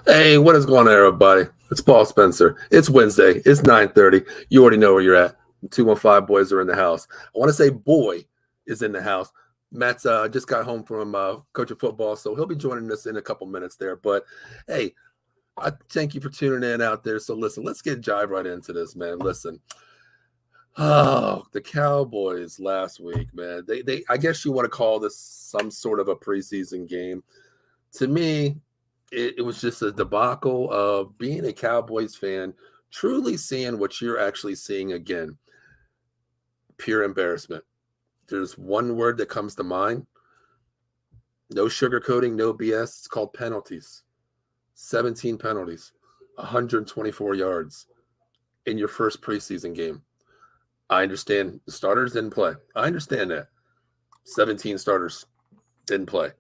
Hey, what is going on, everybody? It's Paul Spencer. It's Wednesday. It's 9:30. You already know where you're at. 215 boys are in the house. I want to say boy is in the house. Matt's just got home from coaching football, so he'll be joining us in a couple minutes there. But hey, I thank you for tuning in out there. So listen, let's get jive right into this, man. Listen. Oh, the Cowboys last week, man. They I guess you want to call this some sort of a preseason game. To me, it was just a debacle of being a Cowboys fan, truly seeing what you're actually seeing again. Pure embarrassment. There's one word that comes to mind. No sugarcoating, no BS. It's called penalties. 17 penalties, 124 yards in your first preseason game. I understand the starters didn't play. I understand that. 17 starters didn't play.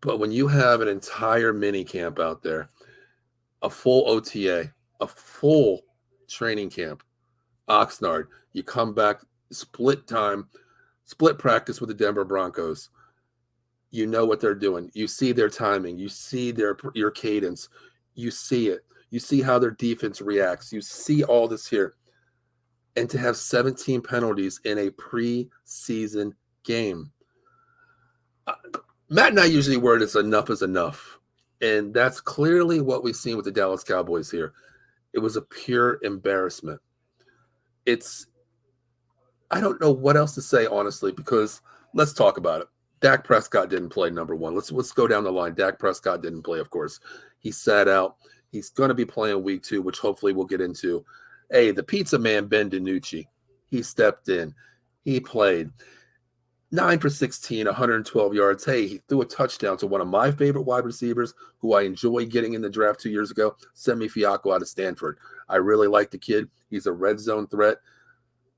But when you have an entire mini camp out there, a full OTA, a full training camp, Oxnard, you come back, split time, split practice with the Denver Broncos. You know what they're doing. You see their timing. You see your cadence. You see it. You see how their defense reacts. You see all this here. And to have 17 penalties in a preseason game. Matt and I usually word it's enough is enough. And that's clearly what we've seen with the Dallas Cowboys here. It was a pure embarrassment. I don't know what else to say, honestly, because let's talk about it. Dak Prescott didn't play, number one. Let's go down the line. Dak Prescott didn't play, of course. He sat out. He's going to be playing week 2, which hopefully we'll get into. Hey, the pizza man, Ben DiNucci, he stepped in. He played. 9 for 16, 112 yards. Hey, he threw a touchdown to one of my favorite wide receivers who I enjoy getting in the draft 2 years ago, Semi Fiacco out of Stanford. I really like the kid. He's a red zone threat.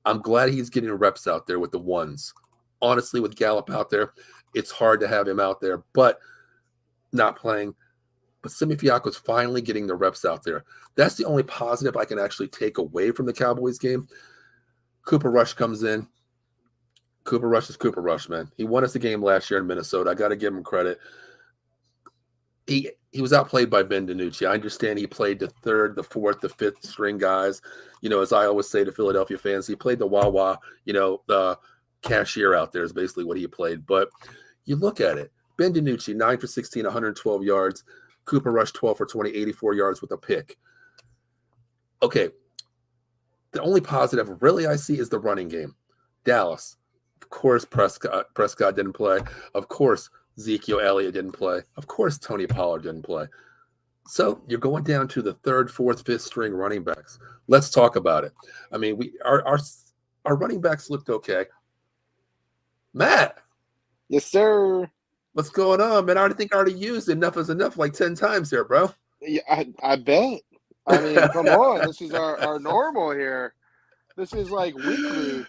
I'm glad he's getting reps out there with the ones. Honestly, with Gallup out there, it's hard to have him out there, but not playing. But Semi Fiacco's finally getting the reps out there. That's the only positive I can actually take away from the Cowboys game. Cooper Rush comes in. Cooper Rush is Cooper Rush, man. He won us the game last year in Minnesota. I got to give him credit. He was outplayed by Ben DiNucci. I understand he played the third, the fourth, the fifth string guys. You know, as I always say to Philadelphia fans, he played the wah-wah, the cashier out there is basically what he played. But you look at it. Ben DiNucci, 9 for 16, 112 yards. Cooper Rush, 12 for 20, 84 yards with a pick. Okay. The only positive really I see is the running game. Dallas. Of course, Prescott didn't play. Of course, Ezekiel Elliott didn't play. Of course, Tony Pollard didn't play. So you're going down to the third, fourth, fifth string running backs. Let's talk about it. I mean, our running backs looked okay. Matt. Yes, sir. What's going on, man? I think I already used enough is enough like 10 times here, bro. Yeah, I bet. I mean, come on. This is our normal here. This is like weekly.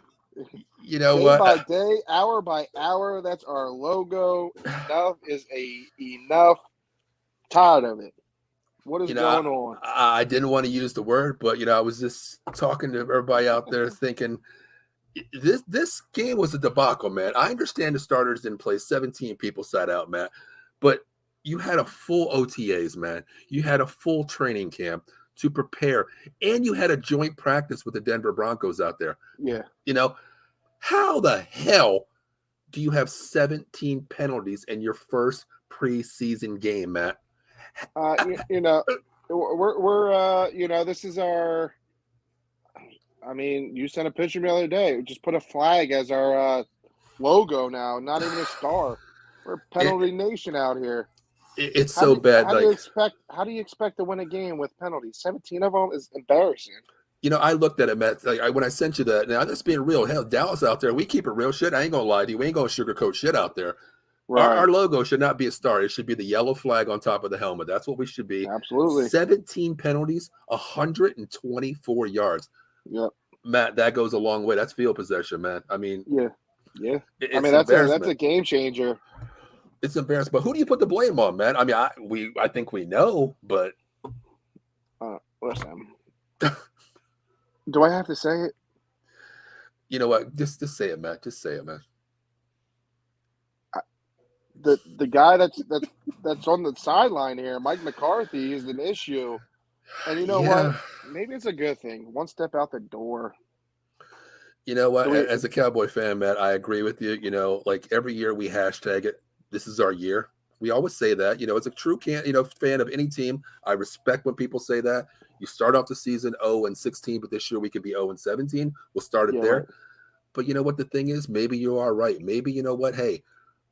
You know Day what? by day, hour by hour. That's our logo. Enough is enough. Tired of it. What is going on? I didn't want to use the word, but I was just talking to everybody out there thinking this game was a debacle, man. I understand the starters didn't play. 17 people sat out, Matt, but you had a full OTAs, man. You had a full training camp to prepare, and you had a joint practice with the Denver Broncos out there. Yeah. How the hell do you have 17 penalties in your first preseason game, Matt? We're this is our. I mean, you sent a picture the other day. We just put a flag as our logo now, not even a star. We're penalty nation out here. It's so bad. How do you expect to win a game with penalties? 17 of them is embarrassing. I looked at it, Matt. When I sent you that, now that's being real. Hell, Dallas out there, we keep it real shit. I ain't gonna lie to you. We ain't gonna sugarcoat shit out there. Right. Our logo should not be a star. It should be the yellow flag on top of the helmet. That's what we should be. Absolutely. 17 penalties, 124 yards. Yep. Matt, that goes a long way. That's field possession, man. I mean, yeah. I mean, that's a game changer. It's embarrassing. But who do you put the blame on, man? I mean, I think we know, but listen. Do I have to say it? You know what? Just say it, Matt. Just say it, man. the guy that's on the sideline here, Mike McCarthy, is an issue. And you know what? Yeah. Maybe it's a good thing. One step out the door. You know what? Do we? As a Cowboy fan, Matt, I agree with you. Like every year we hashtag it. This is our year. We always say that. As a true fan of any team, I respect when people say that. You start off the season 0-16, but this year we could be 0-17. We'll start it Yeah, there. right. But you know what the thing is? Maybe you are right. Maybe you know what? Hey,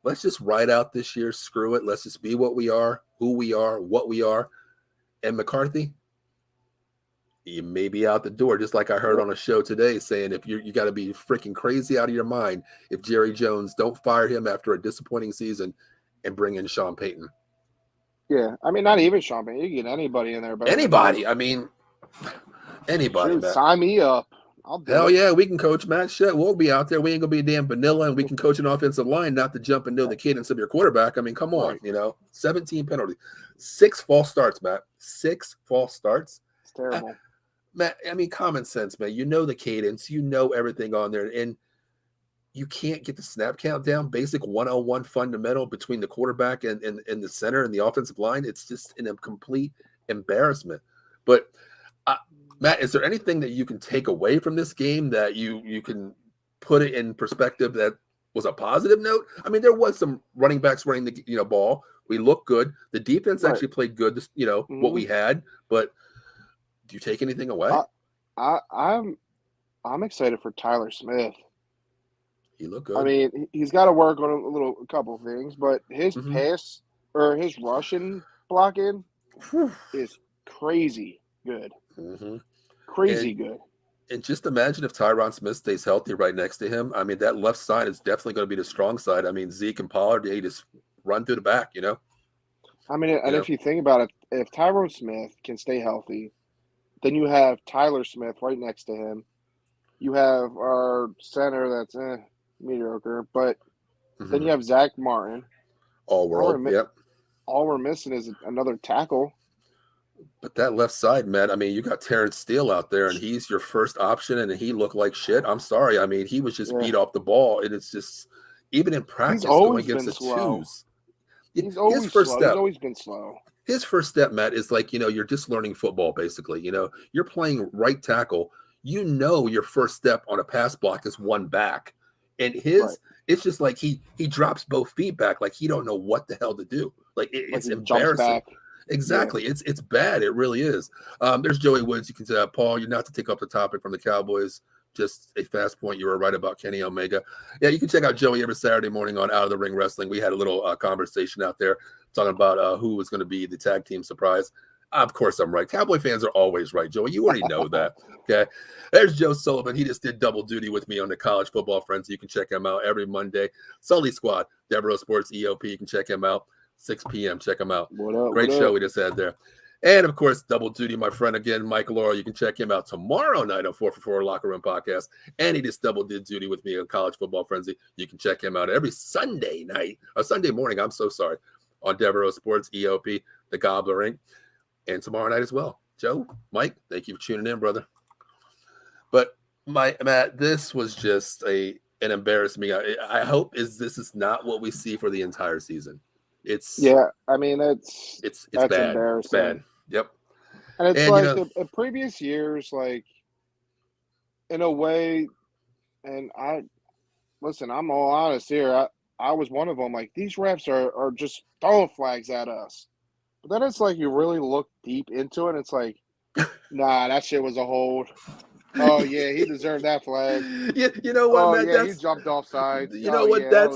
let's just ride out this year. Screw it. Let's just be what we are, who we are, what we are. And McCarthy, you may be out the door, just like I heard Yep. on a show today saying if you got to be freaking crazy out of your mind if Jerry Jones don't fire him after a disappointing season and bring in Sean Payton. Yeah, I mean, not even Sean Payton. You can get anybody in there better than Anybody. him. I mean, anybody, Shoot, Matt. sign me up. I'll do Hell it. yeah, we can coach, Matt. Shit, we'll be out there. We ain't gonna be damn vanilla, and we can coach an offensive line, not to jump and know the cadence of your quarterback. I mean, come on, Right. 17 penalties, 6 false starts, Matt. 6 false starts. It's terrible. Matt, I mean, common sense, man. You know the cadence, you know everything on there, and you can't get the snap count down. Basic 101 fundamental between the quarterback and the center and the offensive line. It's just a complete embarrassment. But Matt, is there anything that you can take away from this game that you can put it in perspective that was a positive note? I mean, there was some running backs running the ball. We looked good. The defense Right. actually played good. What Mhm. we had, but do you take anything away? I'm excited for Tyler Smith. He looked I good. mean, he's got to work on a couple things, but his Mm-hmm. pass or his Russian blocking Whew. is crazy good. Mm-hmm. Crazy good. And just imagine if Tyron Smith stays healthy right next to him. I mean, that left side is definitely going to be the strong side. I mean, Zeke and Pollard, they just run through the back. I mean, You and know. if you think about it, if Tyrone Smith can stay healthy, then you have Tyler Smith right next to him. You have our center that's mediocre, but then Mm-hmm. you have Zach Martin. All world. Yep. All we're missing is another tackle. But that left side, man, I mean, you got Terrence Steele out there, and he's your first option, and he looked like shit. I'm sorry. I mean, he was just Yeah, beat off the ball, and it's just, even in he's practice, going always against been the slow. twos. He's His always first slow. He's step, always been slow. his first step, Matt, is like, you're just learning football, basically. You're playing right tackle. Your first step on a pass block is one back. And Right. it's just like he drops both feet back, like he don't know what the hell to do. Like Like it's he jumps embarrassing. back. Exactly. Yeah. It's bad. It really is. There's Joey Woods. You can say, Paul, you're not to take up the topic from the Cowboys. Just a fast point. You were right about Kenny Omega. Yeah, you can check out Joey every Saturday morning on Out of the Ring Wrestling. We had a little conversation out there talking about who was going to be the tag team surprise. Of course, I'm right. Cowboy fans are always right, Joey. You already know that. Okay. There's Joe Sullivan. He just did double duty with me on the College Football Frenzy. You can check him out every Monday. Sully Squad, Devereaux Sports EOP. You can check him out. 6 p.m. Check him out. What up? Great what show up? we just had there. And of course, double duty, my friend again, Mike Laurel. You can check him out tomorrow night on 4for4 Locker Room Podcast. And he just double did duty with me on College Football Frenzy. You can check him out every Sunday night, or Sunday morning, I'm so sorry, on Devereaux Sports EOP, the Gobbler Ring, and tomorrow night as well. Joe, Mike, thank you for tuning in, brother. But Matt, this was just an embarrassment. I hope this is not what we see for the entire season. Yeah, I mean that's bad. embarrassing. It's bad. Yep. And it's And like in previous years, like in a way, and I'm all honest here. I was one of them. Like these refs are just throwing flags at us. But then it's like you really look deep into it. And it's like, nah, that shit was a hold. Oh yeah, he deserved that flag. You know what, Oh Matt? yeah, he jumped off sides. You Oh know what? yeah,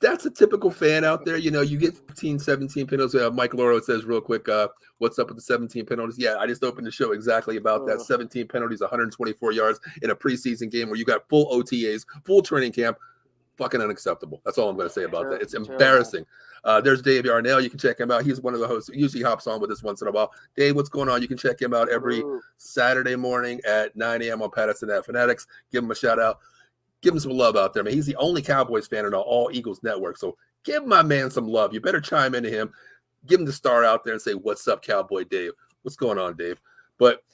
That's a typical fan out there. You get 15, 17 penalties. Mike Lauro says real quick, what's up with the 17 penalties? Yeah, I just opened the show exactly about that. 17 penalties, 124 yards in a preseason game where you got full OTAs, full training camp. Fucking unacceptable. That's all I'm going to say about that. It's embarrassing. There's Dave Yarnell. You can check him out. He's one of the hosts. He usually hops on with us once in a while. Dave, what's going on? You can check him out every Saturday morning at 9 a.m. on Patterson at Fanatics. Give him a shout out. Give him some love out there, man. He's the only Cowboys fan on all Eagles network. So give my man some love. You better chime into him. Give him the star out there and say, what's up, Cowboy Dave? What's going on, Dave? But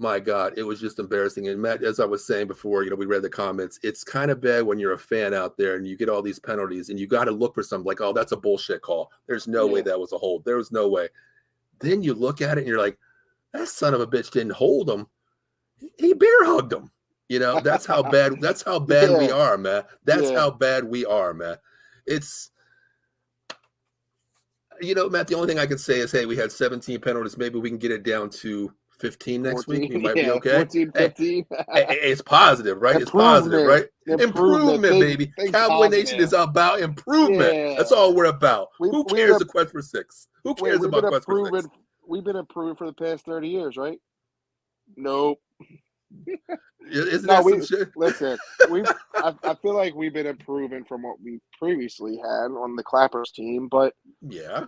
My God, it was just embarrassing. And Matt, as I was saying before, we read the comments. It's kind of bad when you're a fan out there and you get all these penalties and you got to look for something like, oh, that's a bullshit call. There's no way Yeah. that was a hold. There was no way. Then you look at it and you're like, that son of a bitch didn't hold him. He bear hugged him. That's how bad. That's how bad we Yeah. are, man. That's Yeah. how bad we are, man. It's, Matt. The only thing I can say is, hey, we had 17 penalties. Maybe we can get it down to 15 next 14. week. We might be Yeah. okay. 14, Hey, 15. it's positive, right? It's positive, Improvement. right? Improvement, Think, baby. think Cowboy Nation positive. is about improvement. Yeah. That's all we're about. Who We've cares been, the Quest for Six? Who wait, cares about Quest for Six? we've been improving for the past 30 years, right? Nope. Isn't No, that some shit? listen. I feel like we've been improving from what we previously had on the Clappers team, but Yeah.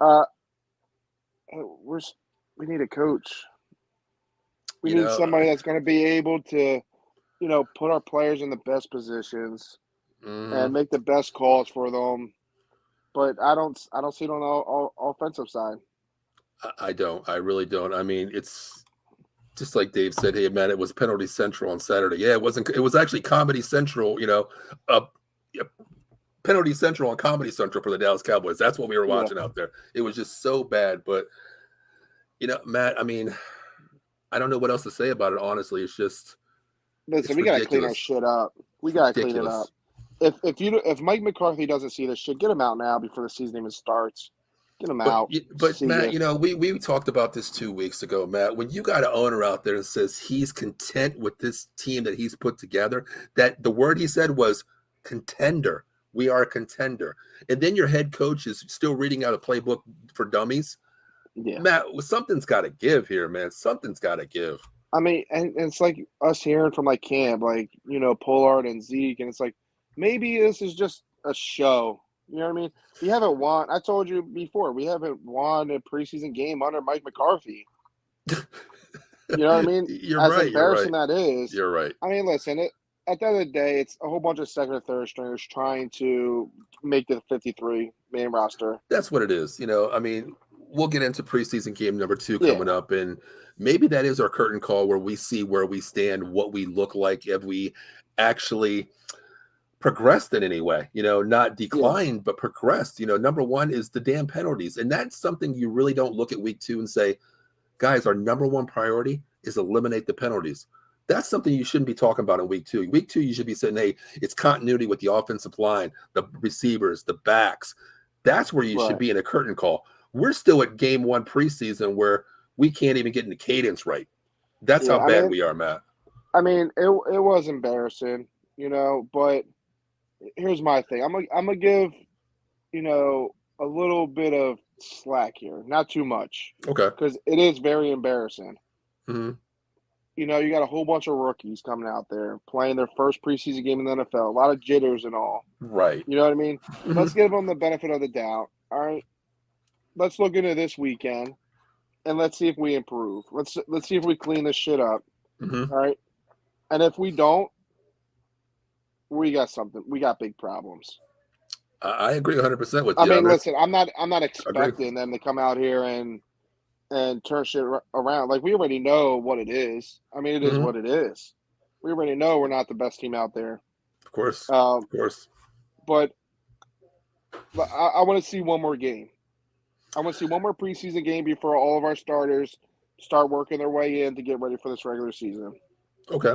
we need a coach. We You need know, somebody that's going to be able to, put our players in the best positions and mhm. make the best calls for them. But I don't see it on the offensive side. I don't. I really don't. I mean, it's just like Dave said. Hey, man, it was Penalty Central on Saturday. Yeah, it wasn't. It was actually Comedy Central. Uh, Penalty Central on Comedy Central for the Dallas Cowboys. That's what we were Yeah. watching out there. It was just so bad. But Matt, I mean, I don't know what else to say about it. Honestly, it's Listen, we got to clean our shit up. We got to clean it up. If Mike McCarthy doesn't see this shit, get him out now before the season even starts. Get him out. But Matt, ya. we talked about this 2 weeks ago, Matt. When you got an owner out there that says he's content with this team that he's put together, that the word he said was contender. We are a contender. And then your head coach is still reading out a playbook for dummies. Yeah. Matt, something's got to give here, man. Something's got to give. I mean, and it's like us hearing from like Camp, like, Pollard and Zeke, and it's like maybe this is just a show. You know what I mean? We haven't won. I told you before, we haven't won a preseason game under Mike McCarthy. You know what I mean? You're As right. embarrassing that is. You're right. I mean, listen, at the end of the day, it's a whole bunch of second or third stringers trying to make the 53 main roster. That's what it is. I mean, we'll get into preseason game number 2 Yeah. coming up, and maybe that is our curtain call where we see where we stand, what we look like, if we actually progressed in any way, not declined, but progressed. Number one is the damn penalties. And that's something you really don't look at week 2 and say, guys, our number one priority is eliminate the penalties. That's something you shouldn't be talking about in week 2. Week 2, you should be saying, hey, it's continuity with the offensive line, the receivers, the backs. That's where you should be in a curtain call. We're still at game 1 preseason where we can't even get in the cadence right. That's how bad we are, Matt. I mean, it was embarrassing, but here's my thing. I'm gonna give, a little bit of slack here, not too much. Okay. Because it is very embarrassing. Mm-hmm. You got a whole bunch of rookies coming out there playing their first preseason game in the NFL. A lot of jitters and all. Right. You know what I mean? Mm-hmm. Let's give them the benefit of the doubt. All right. Let's look into this weekend, and let's see if we improve. Let's see if we clean this shit up. Mm-hmm. All right. And if we don't, we got something. We got big problems. I agree 100% with you. I mean, listen, I'm not expecting them to come out here and turn shit around. Like, we already know what it is. I mean, it is what it is. We already know we're not the best team out there. Of course. But I want to see one more game. I want to see one more preseason game before all of our starters start working their way in to get ready for this regular season. Okay.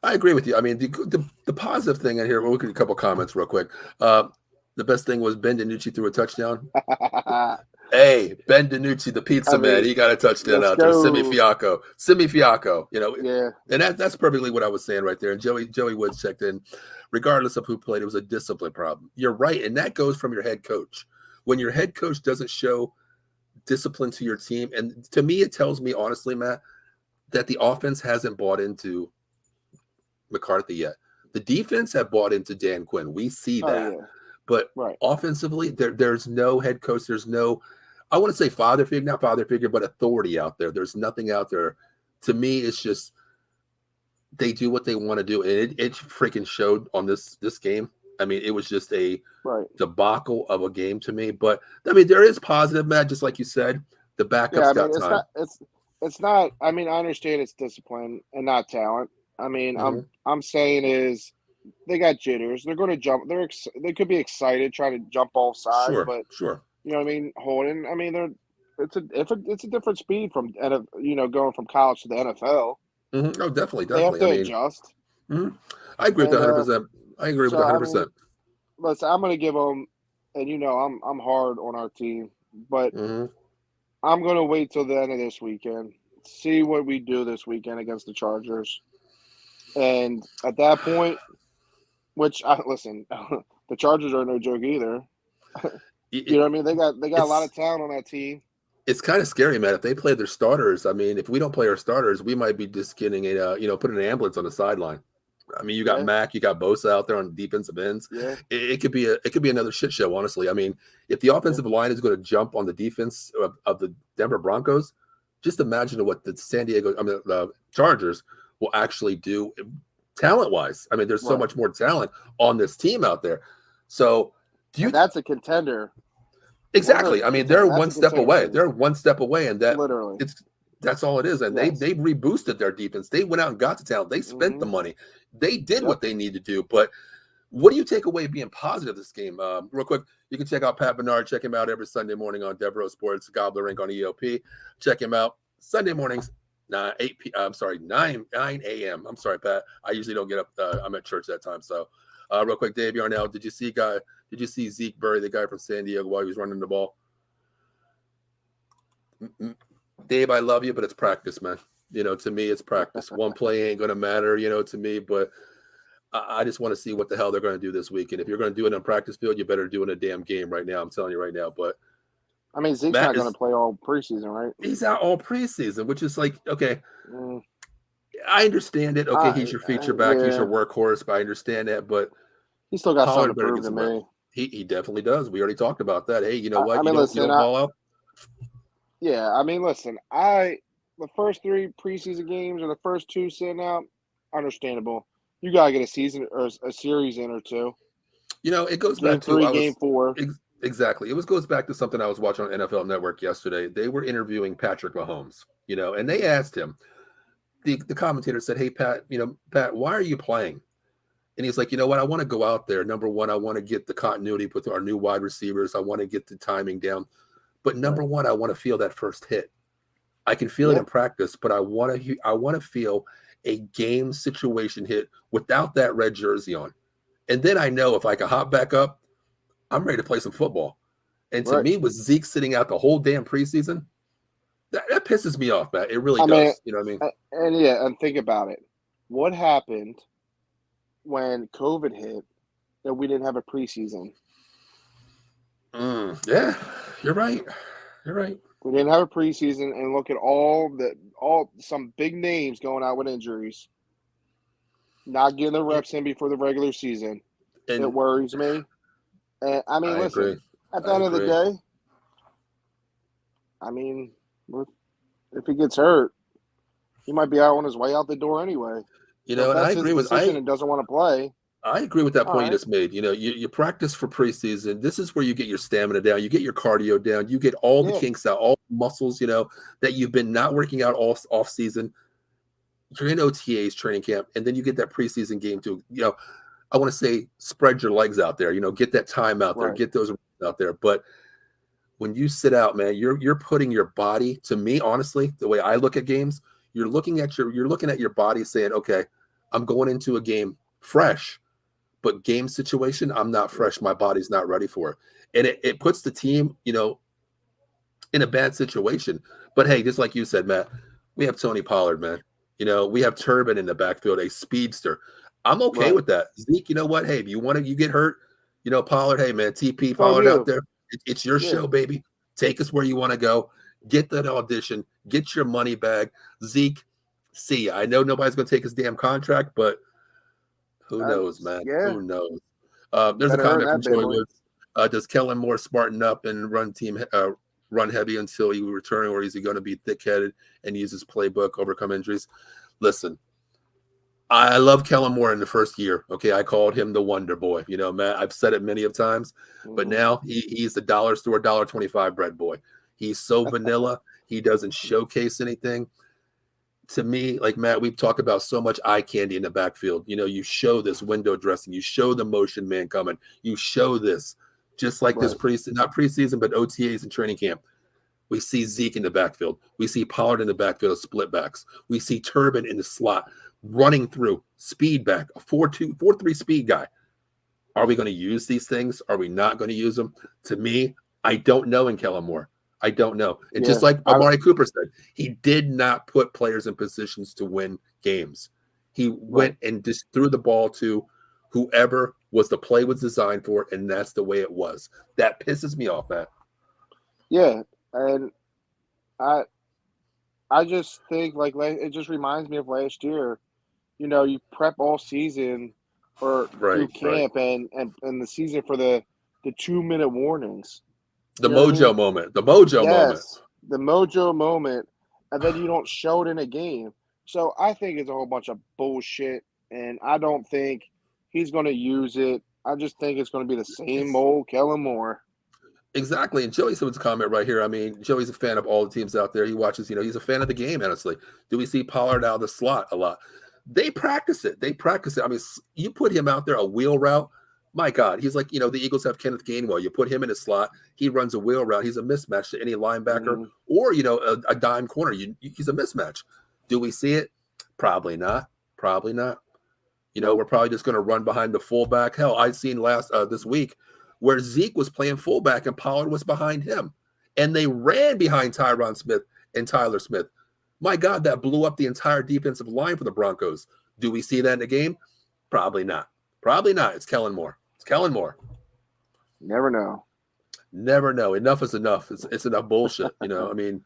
I agree with you. I mean, the positive thing in here, we'll look at a couple comments real quick. The best thing was Ben DiNucci threw a touchdown. Hey, Ben DiNucci, the pizza man, he got a touchdown out there. Simi Fiacco, Yeah. And that's perfectly what I was saying right there. And Joey Woods checked in. Regardless of who played, it was a discipline problem. You're right, and that goes from your head coach. When your head coach doesn't show discipline to your team, and to me, it tells me honestly, Matt, that the offense hasn't bought into McCarthy yet. The defense have bought into Dan Quinn. We see that. Yeah. But offensively, there's no head coach. There's no, I want to say not father figure, but authority out there. There's nothing out there. To me, it's just they do what they want to do. And it freaking showed on this game. I mean, it was just a debacle of a game to me. But, I mean, there is positive, Matt, just like you said. The backups got time. it's not. I mean, I understand it's discipline and not talent. I mean, Hmm. I'm saying is they got jitters. They're going to jump. They could be excited trying to jump off sides, Sure, but sure. you know what I mean. Holding. I mean, it's a different speed from going from college to the NFL. Oh, definitely, They have definitely. I to mean, adjust. mhm. I agree with that And 100%. I agree with so that I 100%. mean, listen, I'm going to give them. And I'm hard on our team, but Hmm. I'm going to wait till the end of this weekend, see what we do this weekend against the Chargers, and at that point, which I listen, the Chargers are no joke either. It, You it, know what I mean? They got a lot it's of talent on that team. it's kind of scary, man. If they play their starters, I mean, if we don't play our starters, we might be just getting putting an ambulance on the sideline. I mean, you got Yeah, Mac, you got Bosa out there on defensive ends. yeah, It could be another shit show, honestly. I mean, if the yeah. offensive line is going to jump on the defense of the Denver Broncos, just imagine what the Chargers will actually do talent wise. I mean, there's so Right. much more talent on this team out there. So, do you And that's a contender. We're exactly? a I mean, contender. they're That's one a step contender away. team. They're one step away, and Literally. that's all it is. And Yes. they reboosted their defense. They went out and got the talent. They spent the Hmm. money. They did Yep. what they need to do. But what do you take away being positive this game? Real quick, you can check out Pat Bernard. Check him out every Sunday morning on Devereaux Sports, Gobbler Inc. on EOP. Check him out Sunday mornings, 9 a.m. I'm sorry, Pat. I usually don't get up. I'm at church that time. So, real quick, Dave Yarnell, did you see Zeke bury the guy from San Diego while he was running the ball? Dave, I love you, but it's practice, man. To me, it's practice. One play ain't going to matter, to me, but I just want to see what the hell they're going to do this week. And if you're going to do it on practice field, you better do it in a damn game right now. I'm telling you right now. But I mean, Zeke's Matt not going is to play all preseason, right? he's out all preseason, which is like, okay, Mm, I understand it. Okay, he's your feature back, he's your yeah. workhorse, but I understand that. But He still got something Pollard to better prove get to some reps. me. He definitely does. We already talked about that. Hey, you know I what? mean, You listen. don't ball out. Yeah. I mean, listen. The first three preseason games or the first two sitting out, understandable. You gotta get a season or a series in or two. It goes Game back to three, game four. exactly. It goes back to something I was watching on NFL Network yesterday. They were interviewing Patrick Mahomes, and they asked him. The commentator said, "Hey Pat, Pat, why are you playing?" And he's like, "You know what? I want to go out there. Number one, I want to get the continuity with our new wide receivers. I want to get the timing down. But Right. number one, I want to feel that first hit. I can feel it Yeah. in practice, but I want to feel a game situation hit without that red jersey on. And then I know if I can hop back up, I'm ready to play some football." And to Right. me, with Zeke sitting out the whole damn preseason, that pisses me off, man. It really I mean, does. You know what I mean? and yeah, and think about it. What happened when COVID hit that we didn't have a preseason? Yeah, you're right. You're right. We didn't have a preseason, and look at all some big names going out with injuries, not getting the Yeah, reps in before the regular season. It and worries me. And I mean, I agree. listen, at the I end of the agree. day, I mean, if he gets hurt, he might be out on his way out the door anyway. So if And that's his decision and doesn't want to play, I agree with that all point you right, just made. You practice for preseason. This is where you get your stamina down, you get your cardio down, you get all the yeah, kinks out, all the muscles, that you've been not working out all off season. You're in OTAs training camp, and then you get that preseason game to, I want to say spread your legs out there, get that time out there, right, get those out there. But when you sit out, man, you're putting your body, to me, honestly, the way I look at games, you're looking at your body saying, okay, I'm going into a game fresh, but game situation, I'm not yeah, fresh. My body's not ready for it. And it puts the team, in a bad situation. But hey, just like you said, Matt, we have Tony Pollard, man. We have Turbin in the backfield, a speedster. I'm okay right. with that. Zeke, you know what? Hey, if you get hurt, Pollard, hey man, TP It's on Pollard out you. there. It's your Yeah, show, baby. Take us where you want to go. Get that audition. Get your money back. Zeke, see ya. I know nobody's gonna take his damn contract, but who knows, man? yeah. Who knows? There's a Better earn comment from that big Joy boy. Woods. Does Kellen Moore smarten up and run heavy until he return, or is he going to be thick-headed and use his playbook, overcome injuries? Listen, I love Kellen Moore in the first year. Okay, I called him the Wonder Boy. Matt, I've said it many of times, but Hmm. now he's the dollar store, $1.25 bread boy. He's so vanilla. He doesn't showcase anything. To me, like Matt, we've talked about so much eye candy in the backfield. You show this window dressing, you show the motion man coming, you show this, just like this Right. preseason, not preseason, but OTAs and training camp. We see Zeke in the backfield. We see Pollard in the backfield of split backs. We see Turbin in the slot running through, speed back, a 4-2, 4-3 speed guy. Are we going to use these things? Are we not going to use them? To me, I don't know in Kellen Moore. I don't know. And Yeah. just like Amari Cooper said, he did not put players in positions to win games. He went and just threw the ball to whoever was the play was designed for, and that's the way it was. That pisses me off, Matt. Yeah, and I just think like it just reminds me of last year. You prep all season or through camp and the season for the 2-minute warnings. The You know what I mojo mean? moment. The mojo moment. Yes, the mojo moment, and then you don't show it in a game. So I think it's a whole bunch of bullshit, and I don't think he's going to use it. I just think it's going to be the same old Kellen Moore. Exactly. And Joey said a comment right here. I mean, Joey's a fan of all the teams out there. He watches, he's a fan of the game, honestly. Do we see Pollard out of the slot a lot? They practice it. I mean, you put him out there, a wheel route. My God, he's like, the Eagles have Kenneth Gainwell. You put him in a slot, he runs a wheel route. He's a mismatch to any linebacker or, a dime corner. He's a mismatch. Do we see it? Probably not. Probably not. We're probably just going to run behind the fullback. Hell, I've seen this week where Zeke was playing fullback and Pollard was behind him. And they ran behind Tyron Smith and Tyler Smith. My God, that blew up the entire defensive line for the Broncos. Do we see that in the game? Probably not. Probably not. It's Kellen Moore. Never know. Never know. Enough is enough. It's enough bullshit. I mean,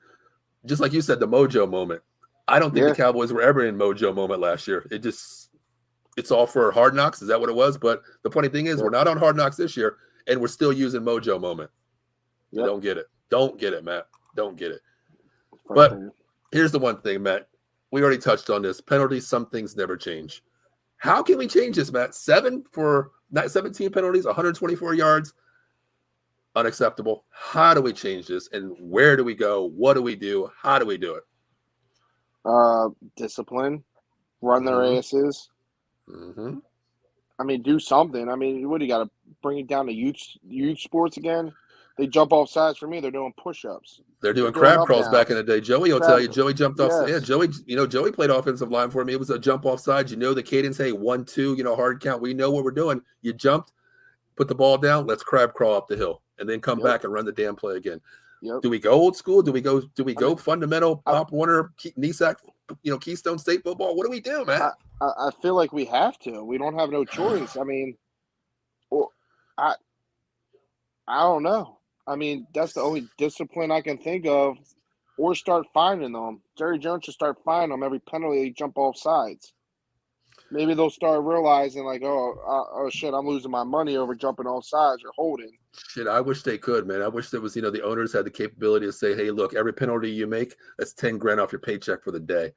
just like you said, the mojo moment. I don't think the Cowboys were ever in mojo moment last year. It's all for Hard Knocks. Is that what it was? But the funny thing is, we're not on Hard Knocks this year, and we're still using mojo moment. Yep. Don't get it. Don't get it, Matt. Don't get it. But here's the one thing, Matt. We already touched on this. Penalties, some things never change. How can we change this, Matt? 17 penalties, 124 yards. Unacceptable. How do we change this? And where do we go? What do we do? How do we do it? Discipline. Run their asses. Mm-hmm. I mean, do something. I mean, what do you got to bring it down to youth sports again? They jump off sides for me. They're doing push-ups. They're doing crab crawls back in the day. Joey will tell you. Joey jumped off. Yes. Yeah, Joey played offensive line for me. It was a jump off sides. The cadence. Hey, 1, 2. Hard count. We know what we're doing. You jumped, put the ball down. Let's crab crawl up the hill, and then come back and run the damn play again. Yep. Do we go old school? Do we go fundamental Pop Warner, NESAC, Keystone State football? What do we do, man? I feel like we have to. We don't have no choice. I mean, I don't know. I mean, that's the only discipline I can think of. Or start finding them. Jerry Jones should start finding them every penalty they jump off sides. Maybe they'll start realizing, like, oh shit, I'm losing my money over jumping off sides or holding. Shit, I wish they could, man. I wish there was, the owners had the capability to say, hey, look, every penalty you make, that's 10 grand off your paycheck for the day.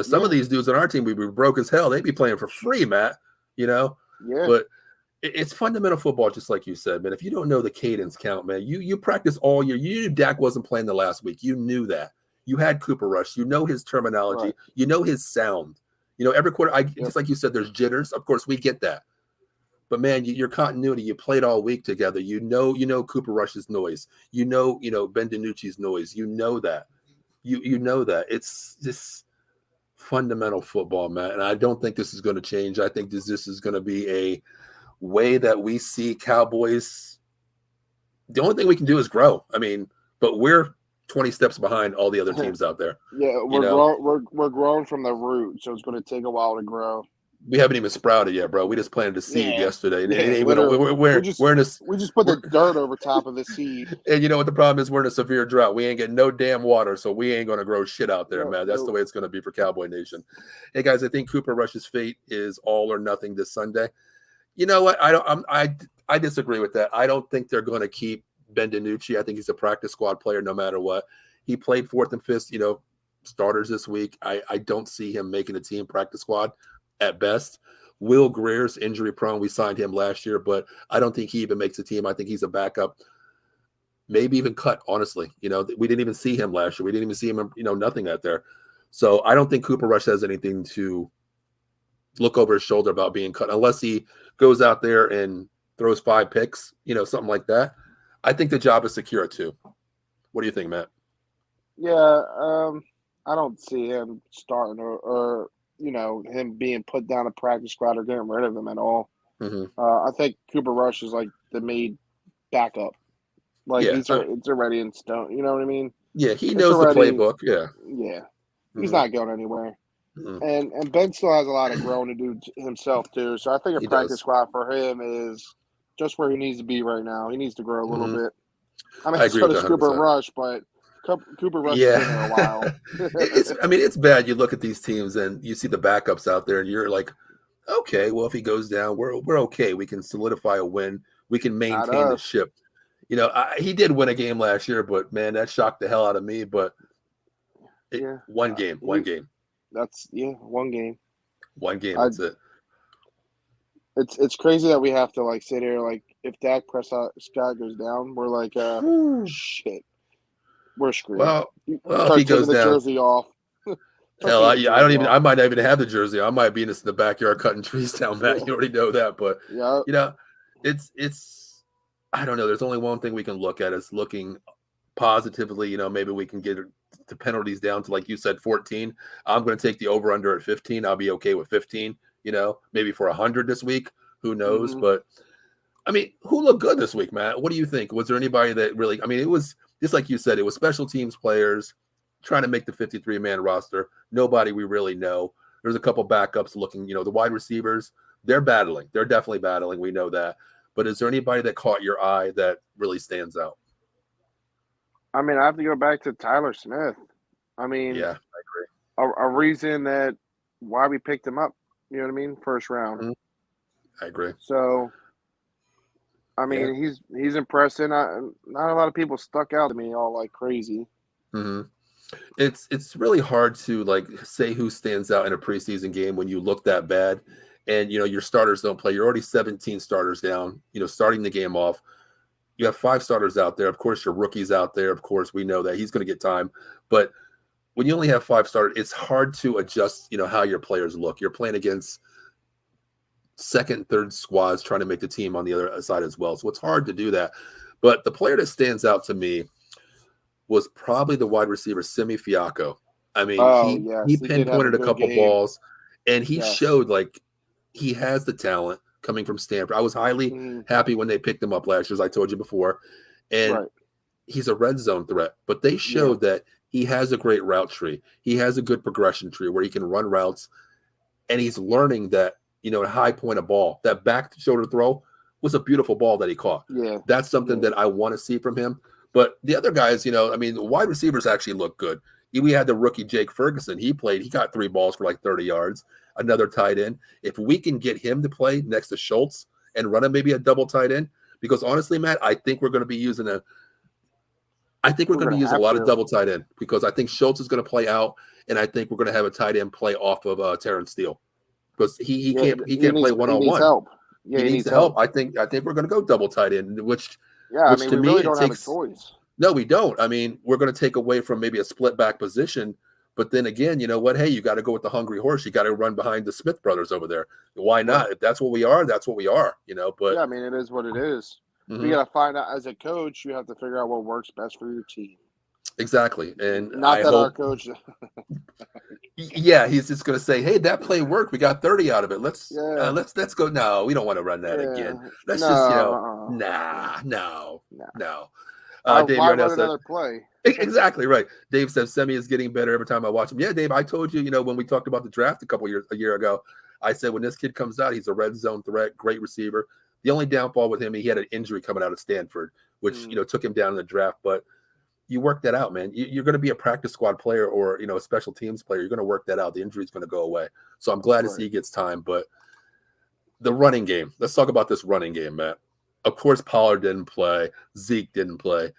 Some of these dudes on our team, we were broke as hell. They'd be playing for free, Matt, Yeah. But it's fundamental football, just like you said, man. If you don't know the cadence count, man, you practice all year. You knew Dak wasn't playing the last week. You knew that. You had Cooper Rush. You know his terminology. Right. You know his sound. Every quarter, just like you said, there's jitters. Of course, we get that. But man, your continuity, you played all week together. You know Cooper Rush's noise. Ben DiNucci's noise. You know that. You know that. It's just fundamental football, man. And I don't think this is going to change. I think this is going to be a way that we see Cowboys. The only thing we can do is grow. I mean, but we're 20 steps behind all the other teams out there. Yeah, we're growing from the root, so it's going to take a while to grow. We haven't even sprouted yet, bro. We just planted a seed yesterday. We just put the dirt over top of the seed. And you know what the problem is? We're in a severe drought. We ain't getting no damn water, so we ain't going to grow shit out there, man. That's the way it's going to be for Cowboy Nation. Hey, guys, I think Cooper Rush's fate is all or nothing this Sunday. You know what? I disagree with that. I don't think they're going to keep Ben DiNucci. I think he's a practice squad player no matter what. He played fourth and fifth, starters this week. I don't see him making the team practice squad at best. Will Greer's injury prone. We signed him last year, but I don't think he even makes the team. I think he's a backup. maybe even cut, honestly. We didn't even see him last year. We didn't even see him, nothing out there. So I don't think Cooper Rush has anything to look over his shoulder about being cut unless he goes out there and throws 5 picks, something like that. I think the job is secure too. What do you think, Matt? Yeah, I don't see him starting or him being put down a practice squad or getting rid of him at all. Mm-hmm. I think Cooper Rush is like the made backup. Like Yeah. it's already in stone. You know what I mean? Yeah, he It's knows the already playbook. Yeah. yeah. He's Mm-hmm. not going anywhere. Mm-hmm. And Ben still has a lot of growing to do himself too. So I think a He practice does. squad for him is just where he needs to be right now. He needs to grow a little Mm-hmm. bit. I mean, I agree so with does that Cooper 100%. Rush, but Cooper Rush has been there a Yeah. while. It's bad. You look at these teams and you see the backups out there and you're like, okay, well, if he goes down, we're okay. We can solidify a win. We can Not maintain the us. ship. He did win a game last year, but man, that shocked the hell out of me. But Yeah. one game. That's one game. I That's it. it's crazy that we have to like sit here like if Dak Prescott goes down, we're like shit. We're screwed. Well, You if he start taking goes the down, jersey off. Start hell, taking the I don't jersey even. off. I might not even have the jersey. I might be in the backyard cutting trees down, Matt. You already know that, but Yeah. you know, it's. I don't know. There's only one thing we can look at is looking positively. Maybe we can get the penalties down to, like you said, 14. I'm going to take the over under at 15. I'll be okay with 15. Maybe for 100 this week. Who knows? Mm-hmm. But I mean, who looked good this week, Matt? What do you think? Was there anybody that really? I mean, it was just like you said. It was special teams players trying to make the 53-man roster. Nobody we really know. There's a couple backups looking. The wide receivers. They're battling. They're definitely battling. We know that. But is there anybody that caught your eye that really stands out? I mean, I have to go back to Tyler Smith. I mean, Yeah, I agree. a reason that why we picked him up. You know what I mean? First round. Mm-hmm. I agree. So, I mean, he's impressive. Not a lot of people stuck out to me all like crazy. Mm-hmm. It's really hard to like say who stands out in a preseason game when you look that bad, and your starters don't play. You're already 17 starters down. Starting the game off. You have 5 starters out there. Of course, your rookie's out there. Of course, we know that he's going to get time. But when you only have 5 starters, it's hard to adjust, how your players look. You're playing against second, third squads trying to make the team on the other side as well. So it's hard to do that. But the player that stands out to me was probably the wide receiver, Simi Fiacco. I mean, he did have a pinpointed a good couple game. balls, and he Yes. showed like he has the talent coming from Stanford. I was highly happy when they picked him up last year, as I told you before. And he's a red zone threat. But they showed that he has a great route tree. He has a good progression tree where he can run routes. And he's learning that, a high point of ball, that back shoulder throw was a beautiful ball that he caught. Yeah. That's something that I want to see from him. But the other guys, I mean, the wide receivers actually look good. We had the rookie Jake Ferguson. He got 3 balls for like 30 yards. Another tight end. If we can get him to play next to Schultz and run him maybe a double tight end, because honestly, Matt, I think we're going to be using a lot of double tight end because I think Schultz is going to play out, and I think we're going to have a tight end play off of Terrence Steele because he can't play one-on-one. He needs help. Yeah, he needs help. I think we're going to go double tight end, which I mean, we really don't have a choice. No, we don't. I mean, we're going to take away from maybe a split back position. But then again, you know what? Hey, you got to go with the hungry horse. You got to run behind the Smith brothers over there. Why not? If that's what we are, that's what we are. But I mean, it is what it is. You got to find out as a coach. You have to figure out what works best for your team. Exactly, and not that our coach. He's just going to say, "Hey, that play worked. We got 30 out of it. Let's go." No, we don't want to run that again. Let's just no. Dave, why run another play? Exactly right. Dave says Semi is getting better every time I watch him. Yeah, Dave, I told you, when we talked about the draft a year ago, I said when this kid comes out, he's a red zone threat, great receiver. The only downfall with him, he had an injury coming out of Stanford, which took him down in the draft. But you work that out, man. You're going to be a practice squad player or a special teams player. You're going to work that out. The injury is going to go away. So I'm glad to see he gets time. But the running game. Let's talk about this running game, Matt. Of course, Pollard didn't play. Zeke didn't play.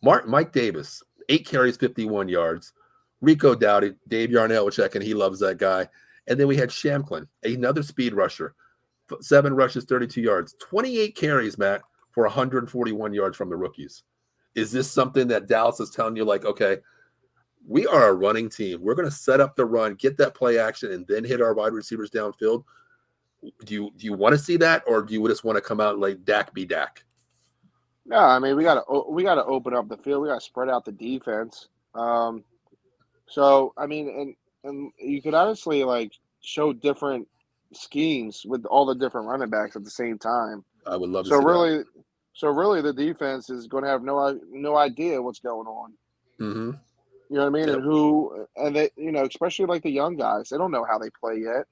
Mike Davis, 8 carries, 51 yards. Rico Dowdy, Dave Yarnell was checking. He loves that guy. And then we had Shamklin, another speed rusher. 7 rushes, 32 yards. 28 carries, Matt, for 141 yards from the rookies. Is this something that Dallas is telling you, like, okay, we are a running team. We're going to set up the run, get that play action, and then hit our wide receivers downfield? Do you want to see that, or do you just want to come out and like Dak be Dak? No, I mean we gotta open up the field. We gotta spread out the defense. So I mean, and you could honestly like show different schemes with all the different running backs at the same time. I would love to So see that. really, so really, the defense is going to have no idea what's going on. Mm-hmm. You know what I mean? Yep. And who and they, especially like the young guys, they don't know how they play yet.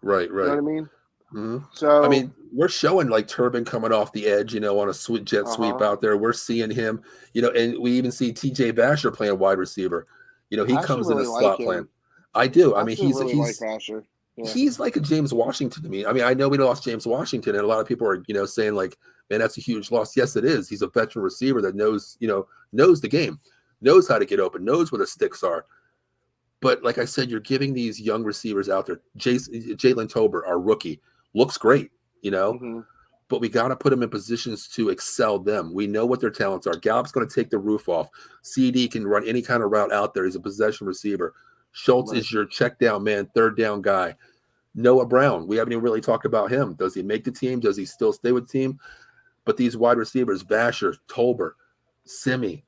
Right, You know right. what I mean? Mm-hmm. I So, mean, we're showing like Turbin coming off the edge, on a sweet jet sweep uh-huh. out there. We're seeing him, and we even see TJ Basher playing wide receiver. He I actually comes in a really like slot plan. him. I do. I I mean, actually he's really like he's Vasher. Yeah. he's like a James Washington to me. I mean, I know we lost James Washington, and a lot of people are, saying like, man, that's a huge loss. Yes, it is. He's a veteran receiver that knows the game, knows how to get open, knows where the sticks are. But like I said, you're giving these young receivers out there. Jalen Tolbert, our rookie, looks great, Hmm. but we got to put them in positions to excel them. We know what their talents are. Gallup's going to take the roof off. CD can run any kind of route out there. He's a possession receiver. Schultz Right. is your check down man, third down guy. Noah Brown, we haven't even really talked about him. Does he make the team? Does he still stay with the team? But these wide receivers, Vasher, Tolbert, Simi,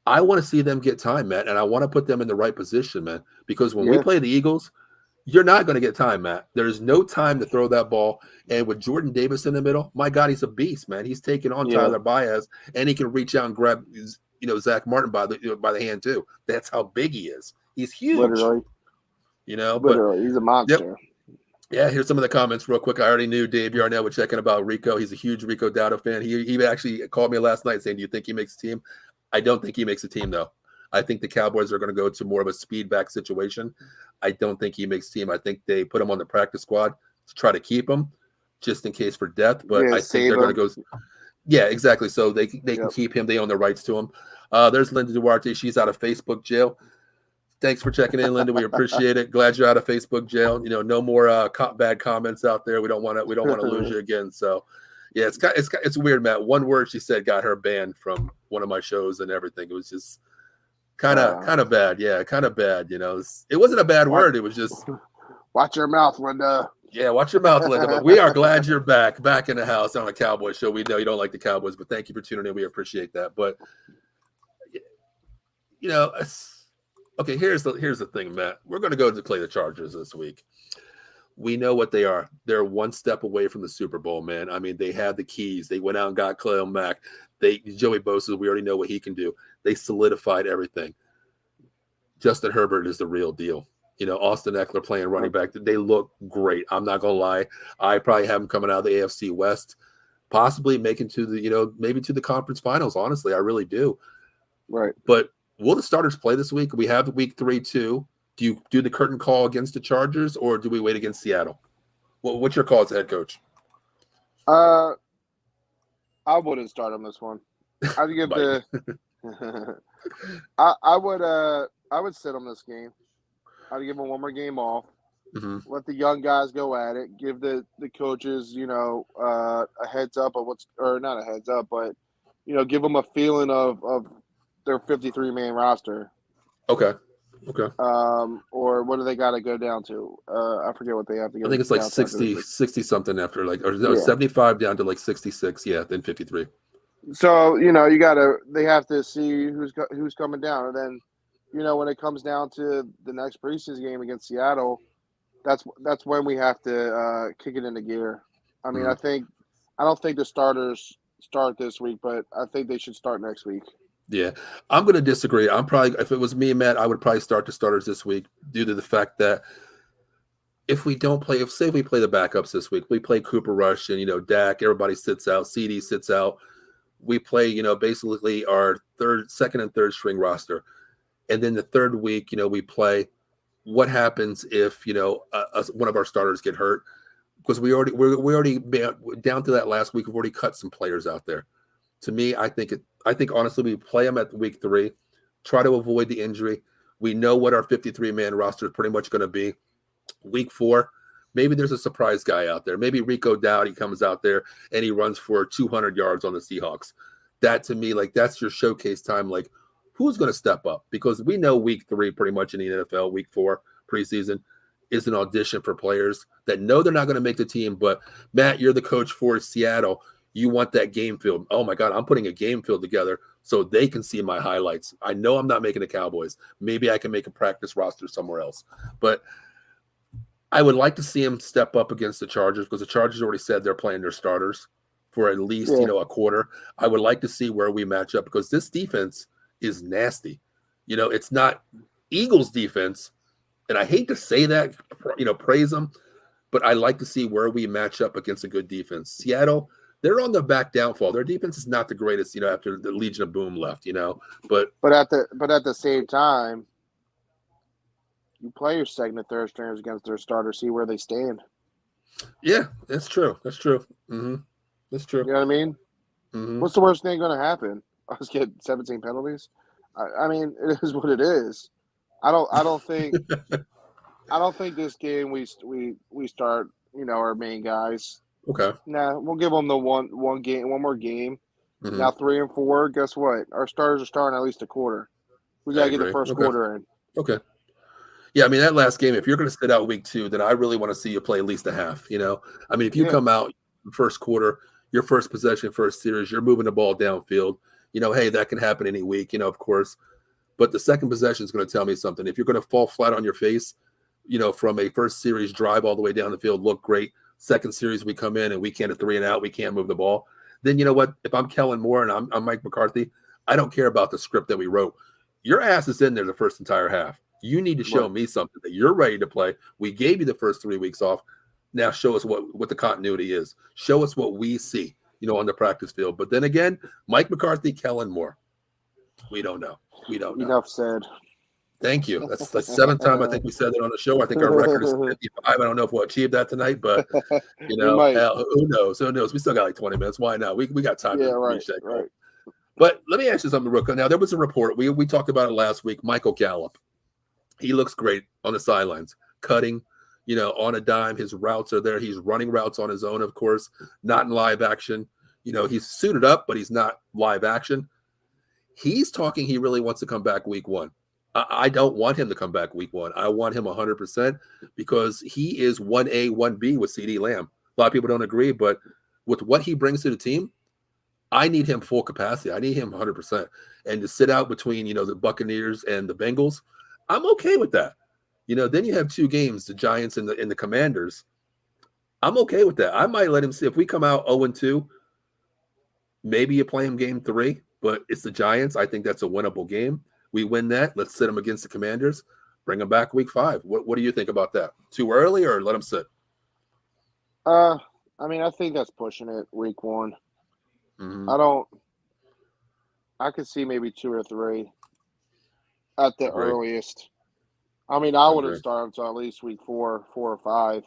I want to see them get time, Matt, and I want to put them in the right position, man, because when we Yeah. play the Eagles, you're not going to get time, Matt. There's no time to throw that ball. And with Jordan Davis in the middle, my God, he's a beast, man. He's taking on Yeah. Tyler Baez, and he can reach out and grab, Zach Martin by the hand too. That's how big he is. He's huge, Literally. But Literally. He's a yep. monster. Yeah, here's some of the comments real quick. I already knew Dave Yarnell was checking about Rico. He's a huge Rico Dowdle fan. He actually called me last night saying, "Do you think he makes a team?" I don't think he makes a team, though. I think the Cowboys are going to go to more of a speed back situation. I don't think he makes team. I think they put him on the practice squad to try to keep him just in case for death. But Yeah. I think Save they're going to him. go. Yeah, exactly. So they can Yep. keep him. They own the rights to him. There's Linda Duarte. She's out of Facebook jail. Thanks for checking in, Linda. We appreciate it. Glad you're out of Facebook jail. No more bad comments out there. We don't want to lose you again. So, yeah, it's weird, Matt. One word she said got her banned from one of my shows and everything. It was just kind of bad. Yeah, kind of bad. It wasn't a bad word. It was just Watch your mouth, Linda. yeah. Watch your mouth, Linda. But we are glad you're back in the house on a Cowboy show. We know you don't like the Cowboys, but thank you for tuning in. We appreciate that. But okay, here's the thing, Matt. We're going to go to play the Chargers this week. We know what they are. They're one step away from the Super Bowl, man. I mean, they have the keys. They went out and got Khalil Mack. Joey Bosa, we already know what he can do. They solidified everything. Justin Herbert is the real deal. Austin Eckler playing running back. They look great. I'm not going to lie. I probably have them coming out of the AFC West, possibly making to the, maybe to the conference finals. Honestly, I really do. Right. But will the starters play this week? We have week 3 too. Do you do the curtain call against the Chargers, or do we wait against Seattle? What's your call as head coach? I wouldn't start on this one. I'd give Mike. I would sit on this game. I'd give them one more game off. Mm-hmm. Let the young guys go at it. Give the coaches, a heads up of not a heads up, but give them a feeling of their 53-man roster. Okay. Or what do they got to go down to? I forget what they have to go. I think it's like 60 something after, like, or no, Yeah. 75 down to like 66. Yeah, then 53. So they have to see who's coming down, and then when it comes down to the next preseason game against Seattle, that's when we have to kick it into gear. I mean, Mm-hmm. I don't think the starters start this week, but I think they should start next week. Yeah, I'm going to disagree. I'm probably, if it was me, Matt, I would probably start the starters this week due to the fact that if we don't play, say we play the backups this week, we play Cooper Rush and, Dak, everybody sits out, CD sits out. We play, basically our second and third string roster. And then the third week, we play. What happens if, one of our starters get hurt? Because we're already down to that last week. We've already cut some players out there. To me, I think honestly, we play them at week 3, try to avoid the injury. We know what our 53-man roster is pretty much going to be. Week 4, maybe there's a surprise guy out there. Maybe Rico Dowdy comes out there and he runs for 200 yards on the Seahawks. that to me, like that's your showcase time. Like who's going to step up? Because we know week 3 pretty much in the NFL, week 4 preseason is an audition for players that know they're not going to make the team. But Matt, you're the coach for Seattle. You want that game film. Oh my God, I'm putting a game film together so they can see my highlights. I know I'm not making the Cowboys. Maybe I can make a practice roster somewhere else. But I would like to see him step up against the Chargers because the Chargers already said they're playing their starters for at least, Yeah. a quarter. I would like to see where we match up because this defense is nasty. It's not Eagles defense, and I hate to say that, praise them, but I like to see where we match up against a good defense. Seattle, they're on the back downfall. Their defense is not the greatest, after the Legion of Boom left, But at the same time, you play your second and third stringers against their starters, see where they stand. Yeah, that's true. That's true. Mm-hmm. That's true. You know what I mean? Mm-hmm. What's the worst thing going to happen? Us get 17 penalties. I mean, it is what it is. I don't think this game we start our main guys. Okay. Nah, we'll give them the one more game. Mm-hmm. Now 3 and 4. Guess what? Our starters are starting at least a quarter. We gotta get the first quarter in. Okay. Yeah, I mean that last game. If you're going to sit out week 2, then I really want to see you play at least a half. I mean, if you come out first quarter, your first possession, first series, you're moving the ball downfield. Hey, that can happen any week. Of course. But the second possession is going to tell me something. If you're going to fall flat on your face, from a first series drive all the way down the field, look great. Second series, we come in and we can't a 3 and out. We can't move the ball. Then you know what? If I'm Kellen Moore and I'm Mike McCarthy, I don't care about the script that we wrote. Your ass is in there the first entire half. You need to show me something that you're ready to play. We gave you the first 3 weeks off. Now show us what the continuity is. Show us what we see, on the practice field. But then again, Mike McCarthy, Kellen Moore. We don't know. Enough said. Thank you. That's the 7th time I think we said that on the show. I think our record is 55. I don't know if we'll achieve that tonight, but hell, who knows? Who knows? We still got like 20 minutes. Why not? We got time to reach that goal. Right. But let me ask you something real quick. Now, there was a report. We talked about it last week. Michael Gallup. He looks great on the sidelines, cutting, on a dime. His routes are there. He's running routes on his own, of course, not in live action. He's suited up, but he's not live action. He's talking he really wants to come back week 1. I don't want him to come back week 1. I want him 100% because he is 1A, 1B with CeeDee Lamb. A lot of people don't agree, but with what he brings to the team, I need him full capacity. I need him 100%. And to sit out between, the Buccaneers and the Bengals, I'm okay with that. Then you have 2 games, the Giants and the Commanders. I'm okay with that. I might let him see if we come out 0-2, maybe you play him game 3, but it's the Giants. I think that's a winnable game. We win that. Let's sit him against the Commanders. Bring him back week 5. What do you think about that? Too early or let him sit? I mean, I think that's pushing it week 1. Mm-hmm. I could see maybe 2 or 3 at the earliest. I mean, I would have started until at least week 4 or 5,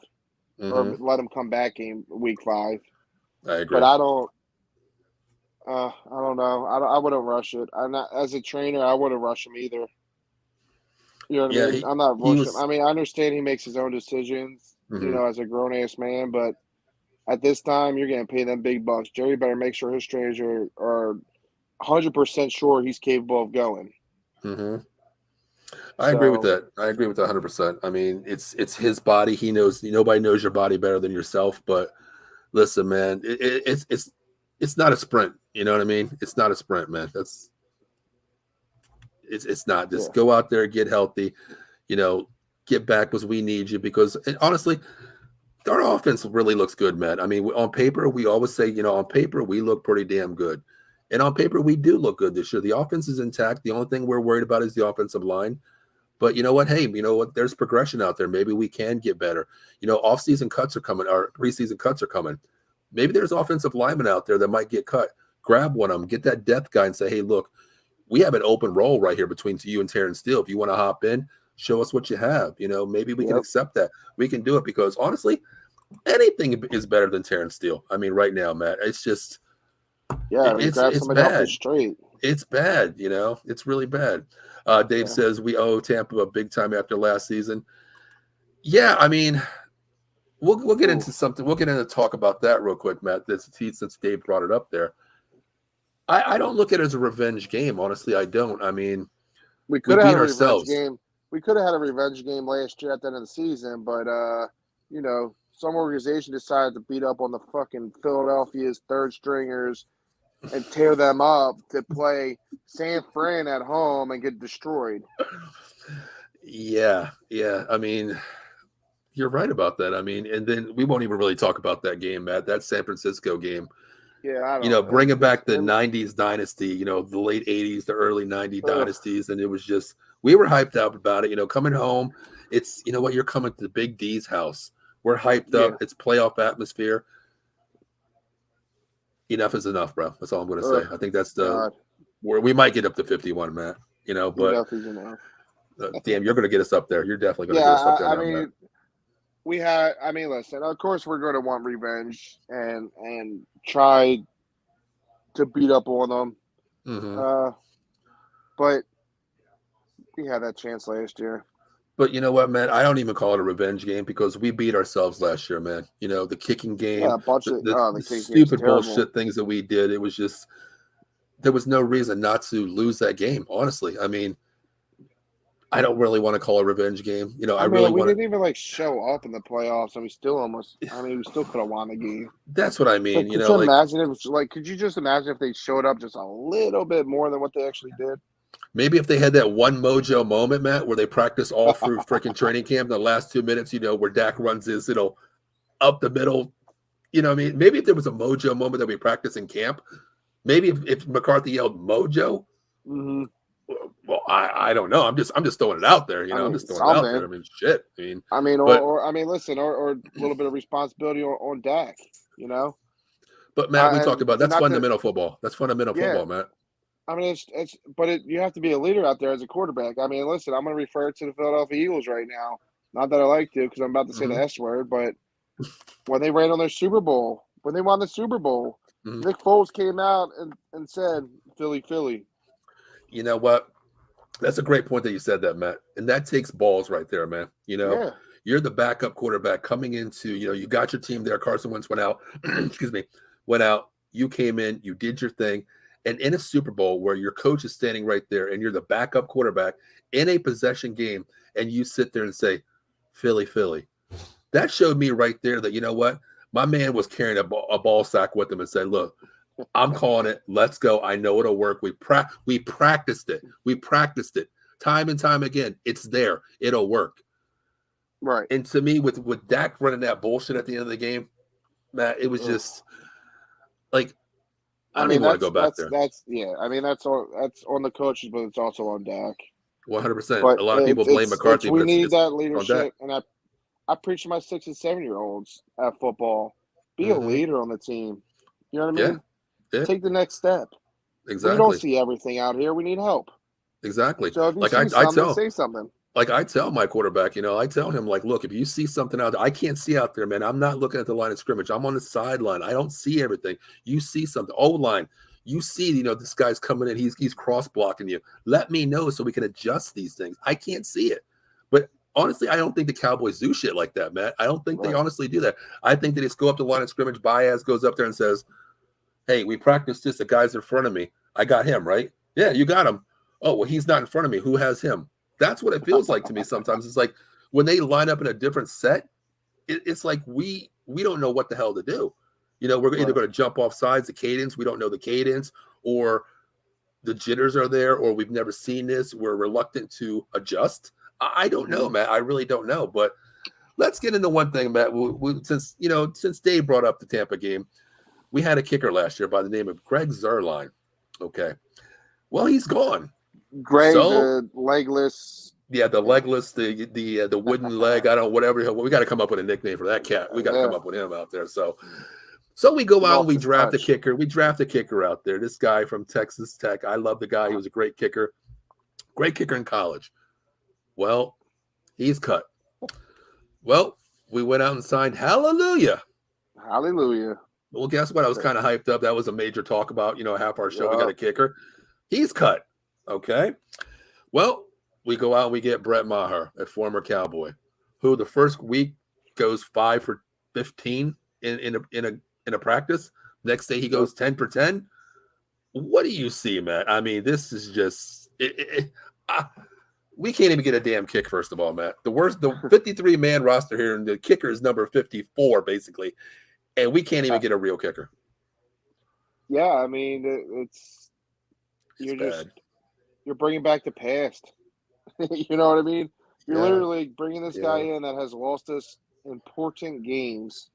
or let him come back in week 5. I agree. But I don't know. I wouldn't rush it. I'm not, as a trainer, I wouldn't rush him either. You know what I mean? I'm not rushing him. I mean, I understand he makes his own decisions, as a grown-ass man, but at this time, you're going to pay them big bucks. Jerry better make sure his trainers are 100% sure he's capable of going. Mm-hmm. I agree with that. I agree with that 100%. I mean, it's his body. He knows. Nobody knows your body better than yourself. But listen, man, it's not a sprint. You know what I mean? It's not a sprint, man. It's not. Just go out there, get healthy. Get back because we need you. Because honestly, our offense really looks good, man. I mean, on paper, we always say, on paper, we look pretty damn good. And on paper, we do look good this year. The offense is intact. The only thing we're worried about is the offensive line. But you know what? Hey, there's progression out there. Maybe we can get better. Off-season cuts are coming. Our preseason cuts are coming. Maybe there's offensive linemen out there that might get cut. Grab one of them. Get that depth guy and say, hey, look, we have an open role right here between you and Terrence Steele. If you want to hop in, show us what you have. Maybe we can accept that. We can do it because, honestly, anything is better than Terrence Steele. I mean, right now, Matt, it's just – it's bad. Straight. It's bad, It's really bad. Dave says we owe Tampa a big time after last season. Yeah, I mean, we'll get into something. We'll get into talk about that real quick, Matt. Since Dave brought it up there. I don't look at it as a revenge game. Honestly, I don't. I mean, We we could have had beat a revenge ourselves. game. We could have had a revenge game last year at the end of the season, but some organization decided to beat up on the fucking Philadelphia's third stringers and tear them up to play San Fran at home and get destroyed. Yeah, yeah. I mean, you're right about that. I mean, and then we won't even really talk about that game, Matt. That San Francisco game. Yeah, I You know, don't. bringing It's back the and, '90s dynasty. You know, the late '80s, the early '90s ugh, dynasties, and it was just we were hyped up about it. You know, coming home, it's you know what you're coming to the Big D's house. We're hyped yeah, up. It's playoff atmosphere. Enough is enough, bro. That's all I'm going to say. ugh, I think that's the God, where we might get up to 51, Matt. You know, but enough is enough. damn, you're going to get us up there. You're definitely going Yeah, to get us up there I now, Matt. mean, we had. I mean, listen. Of course, we're going to want revenge and try to beat up on them. Mm-hmm. But we had that chance last year. But you know what, man? I don't even call it a revenge game because we beat ourselves last year, man. You know, the kicking Yeah, game, a bunch of the the Kings game's stupid terrible. bullshit things that we did. It was just there was no reason not to lose that game. Honestly, I mean, I don't really want to call it a revenge game. You know, I I really mean, we want didn't even show up in the playoffs, and we still almost. to. I mean, we still could have won the game. That's what I mean. Like, You could know, you like imagine if could you just imagine if they showed up just a little bit more than what they actually did? maybe if they had that one mojo moment, Matt, where they practice all through freaking training camp, the last 2 minutes, you know, where Dak runs his, up the middle. You know what I mean? Maybe if there was a mojo moment that we practice in camp, maybe if McCarthy yelled mojo, Mm-hmm. well, I don't know. I'm just throwing it out there. You I know, I'm mean, just throwing it out there. I something. mean, shit. I mean, I mean, but I mean, listen, or a little bit of responsibility on Dak. You know, but Matt, we talked and about that's not to. fundamental football. That's fundamental Yeah, football, Matt. I mean, you have to be a leader out there as a quarterback. I mean, listen, I'm going to refer to the Philadelphia Eagles right now. Not that I like to, because I'm about to say the Hmm. S word, but when they ran on their Super Bowl, when they won the Super Bowl, Hmm. Nick Foles came out and said, "Philly, Philly." You know what? That's a great point that you said that, Matt. And that takes balls right there, man. You know, Yeah, you're the backup quarterback coming into, you know, you got your team there. Carson Wentz went out, excuse me, went out. You came in, you did your thing. And in a Super Bowl where your coach is standing right there and you're the backup quarterback in a possession game, and you sit there and say, Philly, Philly. That showed me right there that, you know what? My man was carrying a ball sack with him and said, look, I'm calling it. Let's go. I know it'll work. We practiced it. We practiced it time and time again. It's there. It'll work. right. And to me, with Dak running that bullshit at the end of the game, Matt, it was Ugh. just like I I don't mean, even want to go back there. that's yeah. I mean, that's on the coaches, but it's also on Dak. 100%. But A lot of people blame it's McCarthy, but we need it's that on Dak. leadership, and I preach to my 6 and 7 year olds at football. Be a Hmm. leader on the team. You know what I Yeah. mean? Yeah. Take the next step. We don't Exactly. see everything out here. We need help. Exactly. So if you Like see I something, tell say something. like I tell my quarterback, you know, I tell him like, look, if you see something out there, I can't see out there, man. I'm not looking at the line of scrimmage. I'm on the sideline. I don't see everything. You see something. O line, you see, you know, this guy's coming in. He's cross blocking you. Let me know so we can adjust these things. I can't see it, but honestly, I don't think the Cowboys do shit like that, Matt. I don't think they Right. honestly do that. I think they just go up the line of scrimmage. Baez goes up there and says, "Hey, we practiced this. The guy's in front of me. I got him right. Yeah, you got him. Oh, well, he's not in front of me. Who has him? That's what it feels like to me sometimes. It's like when they line up in a different set, it's like we don't know what the hell to do. You know, we're either Right. going to jump off sides, the cadence, we don't know the cadence, or the jitters are there, or we've never seen this. We're reluctant to adjust. I don't know, Mm-hmm. Matt. I really don't know. But let's get into one thing, Matt. Since Dave brought up the Tampa game, we had a kicker last year by the name of Greg Zerline. Okay. Well, he's gone. Greg, So the legless. yeah, the Yeah. legless, the wooden leg. I don't whatever. We got to come up with a nickname for that cat. We got to Yeah. come up with him out there. So we go He out and lost we his draft a touch. kicker. We draft a kicker out there. This guy from Texas Tech. I love the guy. He was a great kicker in college. Well, he's cut. Well, we went out and signed Hallelujah. Hallelujah. Well, guess what? I was kind of hyped up. That was a major talk about, half our show. We got Yup. a kicker. He's cut. Okay. Well, we go out and we get Brett Maher, a former Cowboy, who the first week goes 5 for 15 in a practice. Next day he goes 10 for 10. What do you see, Matt? I mean, this is just we can't even get a damn kick. First of all, Matt, the 53-man roster here, and the kicker is number 54, basically, and we can't even get a real kicker. Yeah, I mean, It's bad. you're bringing back the past. You know what I mean? You're Yeah, literally bringing this guy yeah. in that has lost us important games,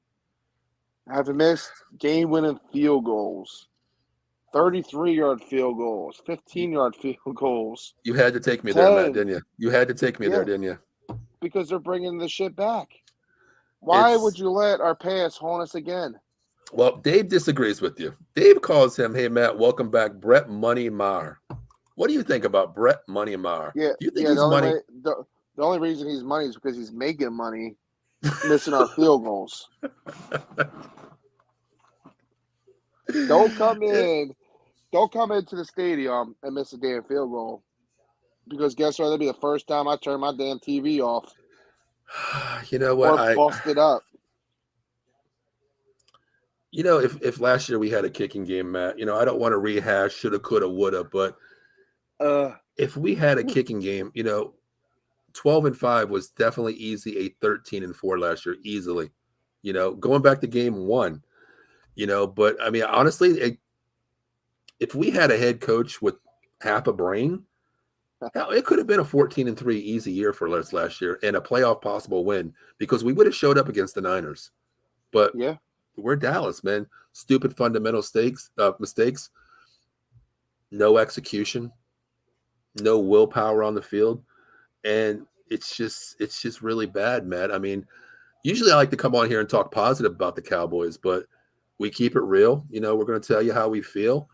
have missed game-winning field goals, 33-yard field goals, You, 15-yard field goals, you had to take me there, Matt, 10. didn't you? You had to take me there, Yeah, didn't you? because they're bringing the shit back. Why would It's you let our past haunt us again? Well, Dave disagrees with you. Dave calls him, "Hey Matt, welcome back, Brett Money Maher." What do you think about Brett Money Maher? Yeah, Do you think yeah. he's money? The only reason he's money is because he's making money, missing our field goals. Don't come in. Don't come into the stadium and miss a damn field goal. Because guess what? That'll be the first time I turn my damn TV off You know what? or bust it up. If last year we had a kicking game, Matt, I don't want to rehash shoulda, coulda, woulda, but Uh, if we had a kicking game, 12-5 was definitely easy. A 13-4 last year, easily. Going back to game one, but I mean, honestly, if we had a head coach with half a brain, hell, it could have been a 14-3 easy year for us last year and a playoff possible win because we would have showed up against the Niners. But yeah. we're Dallas, man. Stupid fundamental mistakes, no execution, no willpower on the field, and it's just really bad, Matt. I mean, usually I like to come on here and talk positive about the Cowboys, but we keep it real. We're going to tell you how we feel.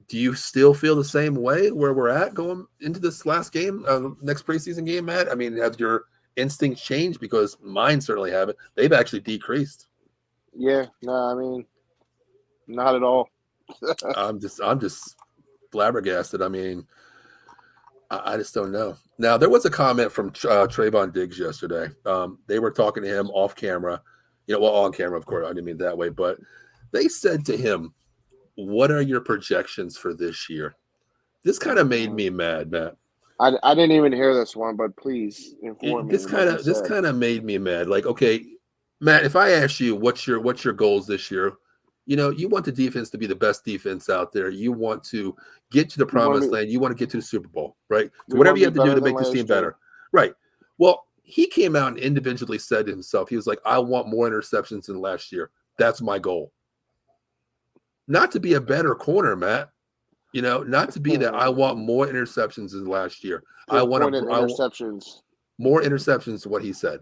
Do you still feel the same way where we're at going into this last game, next preseason game, Matt? I mean, have your instincts changed? Because mine certainly haven't. They've actually decreased. Yeah. No, I mean, not at all. I'm just flabbergasted. I mean, I just don't know. Now, there was a comment from Trayvon Diggs yesterday. They were talking to him off camera, well, on camera, of course. I didn't mean that way, but they said to him, "What are your projections for this year?" This kind of made me mad, Matt. I didn't even hear this one, but please inform It, me this what kind he of this said. kind of made me mad. Like, okay, Matt, if I ask you what's your goals this year, you want the defense to be the best defense out there. You want to get to the We want to promised be land. You want to get to the Super Bowl, right? So we whatever want you to be have to do better to than make this team last year. better, right? Well, he came out and individually said to himself, he was like, "I want more interceptions than last year. That's my goal. Not to be a better corner, Matt. Not to be that. I want more interceptions than last year. I want Pinpointed to. I want interceptions. more interceptions." To what he said.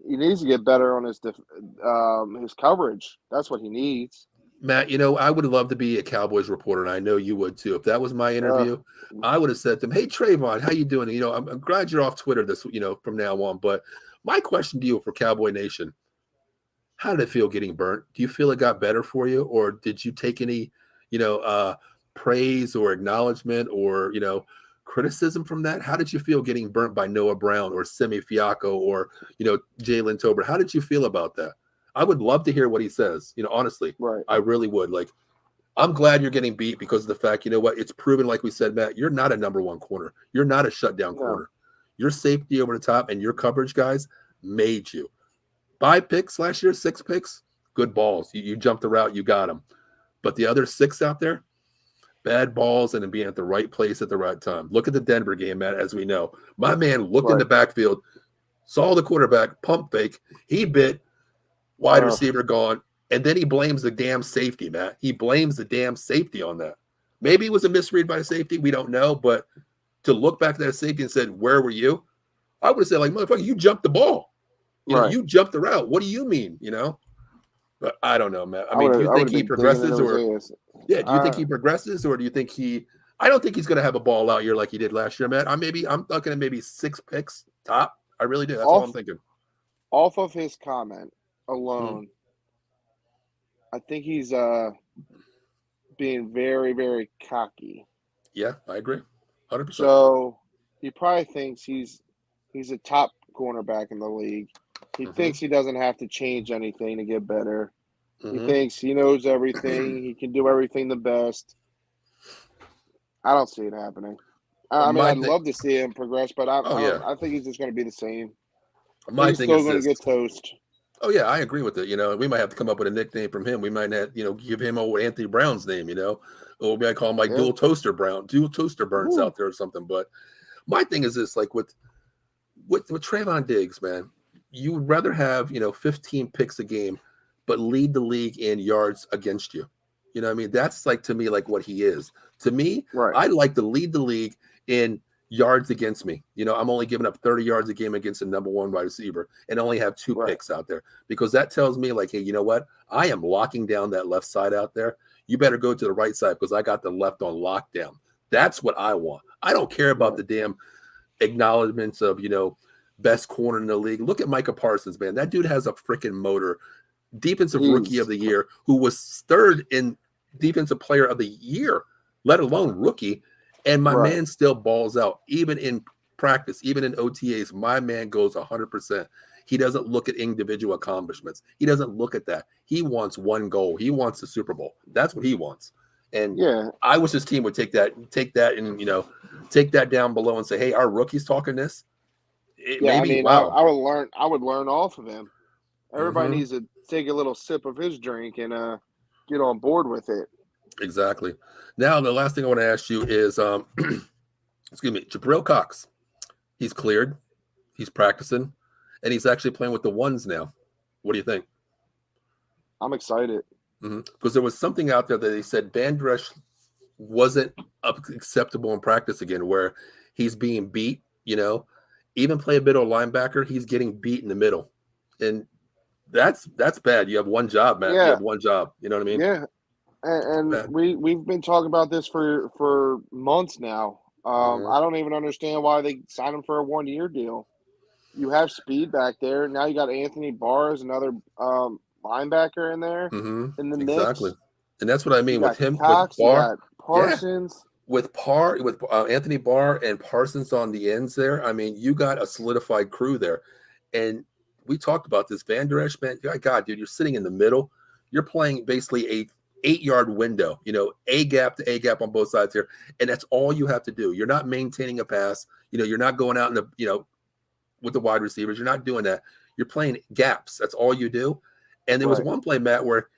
He needs to get better on his coverage. That's what he needs. Matt, I would love to be a Cowboys reporter, and I know you would too. If that was my Uh, interview, I would have said to him, "Hey, Trayvon, how you doing? I'm glad you're off Twitter from now on. But my question to you for Cowboy Nation: how did it feel getting burnt? Do you feel it got better for you, or did you take any, you know, uh, praise or acknowledgement or criticism from that? How did you feel getting burnt by Noah Brown or Semi Fiacco or Jalen Tober? How did you feel about that? I would love to hear what he says. Honestly, right. I really would. Like, I'm glad you're getting beat because of the fact, what? It's proven, like we said, Matt, you're not a number one corner. You're not a shutdown No. corner. Your safety over the top and your coverage guys made you. 5 picks last year, 6 picks, good balls. You jumped the route, you got them. But the other 6 out there, bad balls and being at the right place at the right time. Look at the Denver game, Matt, as we know. My man looked in Right. the backfield, saw the quarterback, pump fake. He bit, wide receiver gone, and then he blames the damn safety, Matt. He blames the damn safety on that. Maybe it was a misread by safety. We don't know. But to look back at that safety and said, "Where were you?" I would have said, like, "Motherfucker, you jumped the ball. Right. You jumped the route. What do you mean?" But I don't know, Matt. I mean, do you I would think have he been digging progresses into his or ass. yeah, do you think he progresses or do you think I don't think he's going to have a ball out year like he did last year, Matt. I'm looking at maybe 6 picks top. I really do. That's all I'm thinking. Off of his comment Mhm. alone, I think he's being very, very cocky. Yeah, I agree. 100%. So he probably thinks he's a top cornerback in the league. He Mhm. thinks he doesn't have to change anything to get better. He Mm-hmm. thinks he knows everything. He can do everything the best. I don't see it happening. I mean, My I'd thing. love to see him progress, but I, Oh I yeah. don't. I think he's just going to be the same. I think My he's thing still is going to this. get toast. Oh yeah, I agree with it. We might have to come up with a nickname from him. We might have, give him old Anthony Brown's name. Or we might call him like Yeah. Dual Toaster Burns Woo. out there or something. But my thing is this: like with Trayvon Diggs, man, you would rather have 15 picks a game, but lead the league in yards against you. You know what I mean? That's like to me like what he is. To me, Right. I'd like to lead the league in yards against me. I'm only giving up 30 yards a game against the number one wide receiver and only have two Right. picks out there because that tells me like, hey, you know what? I am locking down that left side out there. You better go to the right side because I got the left on lockdown. That's what I want. I don't care about Right. the damn acknowledgments of best corner in the league. Look at Micah Parsons, man. That dude has a freaking motor. Defensive rookie of He's the year, who was third in defensive player of the year, let alone rookie. And my right. man still balls out, even in practice, even in OTAs. My man goes 100%. He doesn't look at individual accomplishments. He doesn't look at that. He wants one goal. He wants the Super Bowl. That's what he wants. And Yeah. I wish this team would take that, and take that down below and say, hey, our rookie's talking this. Yeah. I Maybe, mean, wow. I would learn. I would learn off of him. Everybody Mm-hmm. needs to take a little sip of his drink and get on board with it. Exactly. Now, the last thing I want to ask you is, excuse me, Jabril Cox. He's cleared. He's practicing, and he's actually playing with the ones now. What do you think? I'm excited. Because there was something out there that they said Bandresh wasn't acceptable in practice again, where he's being beat. Even play a middle linebacker, he's getting beat in the middle, and that's bad. You have one job, Matt. You Yeah. have one job. You know what I mean? Yeah. And Bad. we've been talking about this for months now. Mm-hmm. I don't even understand why they signed him for a 1 year deal. You have speed back there. Now you got Anthony Barr as another linebacker in there Mm-hmm. in the Exactly. mix. And that's what I You mean with got him, with Cox. You Barr. got Yeah. Parsons. With Anthony Barr and Parsons on the ends there, I mean, you got a solidified crew there. And we talked about this. Van Der Esch, man, God, dude, you're sitting in the middle. You're playing basically a 8-yard window, A gap to A gap on both sides here. And that's all you have to do. You're not maintaining a pass. You're not going out in the, with the wide receivers. You're not doing that. You're playing gaps. That's all you do. And there was Right. one play, Matt, where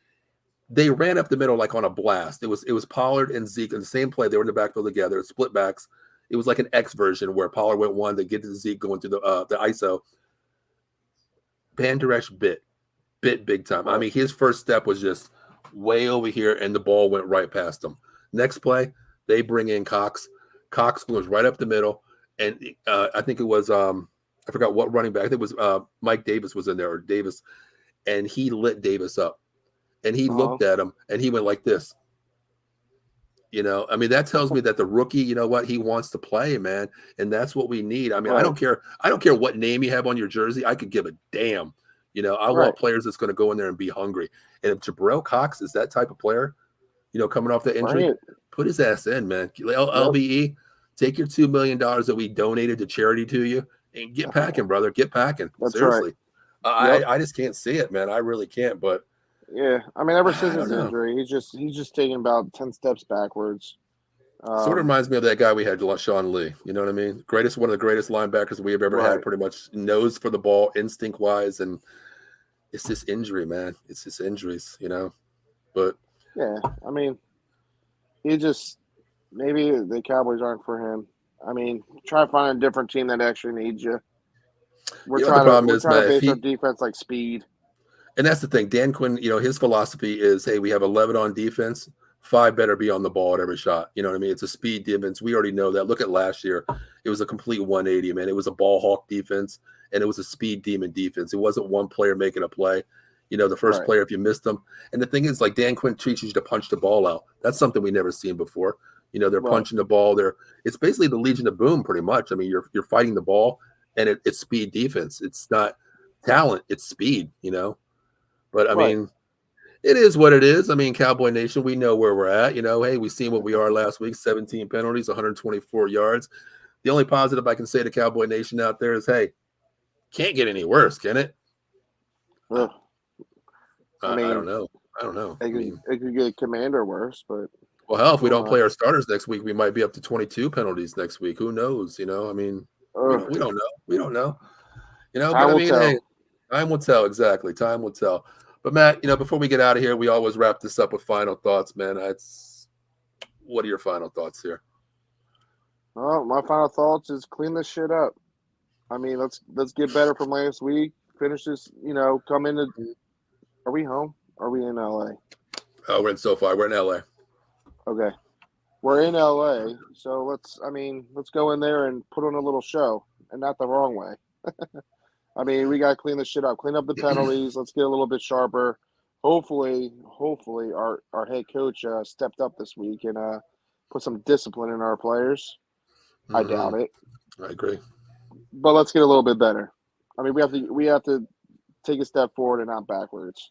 they ran up the middle like on a blast. It was Pollard and Zeke in the same play. They were in the backfield together, split backs. It was like an X version where Pollard went one to get to Zeke going through the ISO. Van Der Esch bit big time. I Right. mean, his first step was just way over here, and the ball went right past him. Next play, they bring in Cox. Cox goes right up the middle, and I think it was I forgot what running back. I think it was Mike Davis was in there, or Davis, and he lit Davis up. And he Uh-huh. looked at him, and he went like this. I mean, that tells me that the rookie, you know what, he wants to play, man, and that's what we need. I mean, I Right. don't care. I don't care what name you have on your jersey. I could give a damn. I Right. want players that's going to go in there and be hungry. And if Jabril Cox is that type of player, coming off that Bring injury, it. put his ass in, man. Yep. LBE, take your $2 million that we donated to charity to you and get packing, brother. Get packing. That's right. Seriously, Yep. I just can't see it, man. I really can't. But Yeah. I mean, ever since I don't his know. injury, he's just taking about 10 steps backwards. Sort of Um, reminds me of that guy we had, Sean Lee. You know what I mean? One of the greatest linebackers we have ever had. right. Pretty much nose for the ball, instinct wise, and it's this injury, man. It's just injuries, But Yeah. I mean, he just maybe the Cowboys aren't for him. I mean, try to find a different team that actually needs you. We're you know what the trying to problem we're is, trying to man. If base our he defense like speed. And that's the thing, Dan Quinn. His philosophy is, hey, we have 11 on defense. 5 better be on the ball at every shot. You know what I mean? It's a speed defense. We already know that. Look at last year. It was a complete 180, man. It was a ball hawk defense, and it was a speed demon defense. It wasn't one player making a play. The first Right. player, if you missed them. And the thing is, like, Dan Quinn teaches you to punch the ball out. That's something we never seen before. They're Right. punching the ball. It's basically the Legion of Boom, pretty much. I mean, you're fighting the ball, and it's speed defense. It's not talent. It's speed, But, I Right. mean, it is what it is. I mean, Cowboy Nation, we know where we're at. Hey, we seen what we are last week, 17 penalties, 124 yards. The only positive I can say to Cowboy Nation out there is, hey, can't get any worse, can it? Ugh. I I don't mean, know. I don't know. I It mean, could get Commander worse, but well, hell, if we don't play our starters next week, we might be up to 22 penalties next week. Who knows? I mean, we don't know. We don't know. But time I will mean, hey, tell. time will tell. Exactly, time will tell. But Matt, before we get out of here, we always wrap this up with final thoughts, man. What are your final thoughts here? Well, my final thoughts is clean this shit up. I mean, let's get better from last week. Finish this. Come into. Are we home? Are we in LA? We're in SoFi. We're in LA. Okay, we're in LA. So let's go in there and put on a little show, and not the wrong way. I mean, we gotta clean this shit up. Clean up the penalties. Let's get a little bit sharper. Hopefully, our head coach stepped up this week and put some discipline in our players. Mm-hmm. I doubt it. I agree. But let's get a little bit better. I mean, we have to take a step forward and not backwards.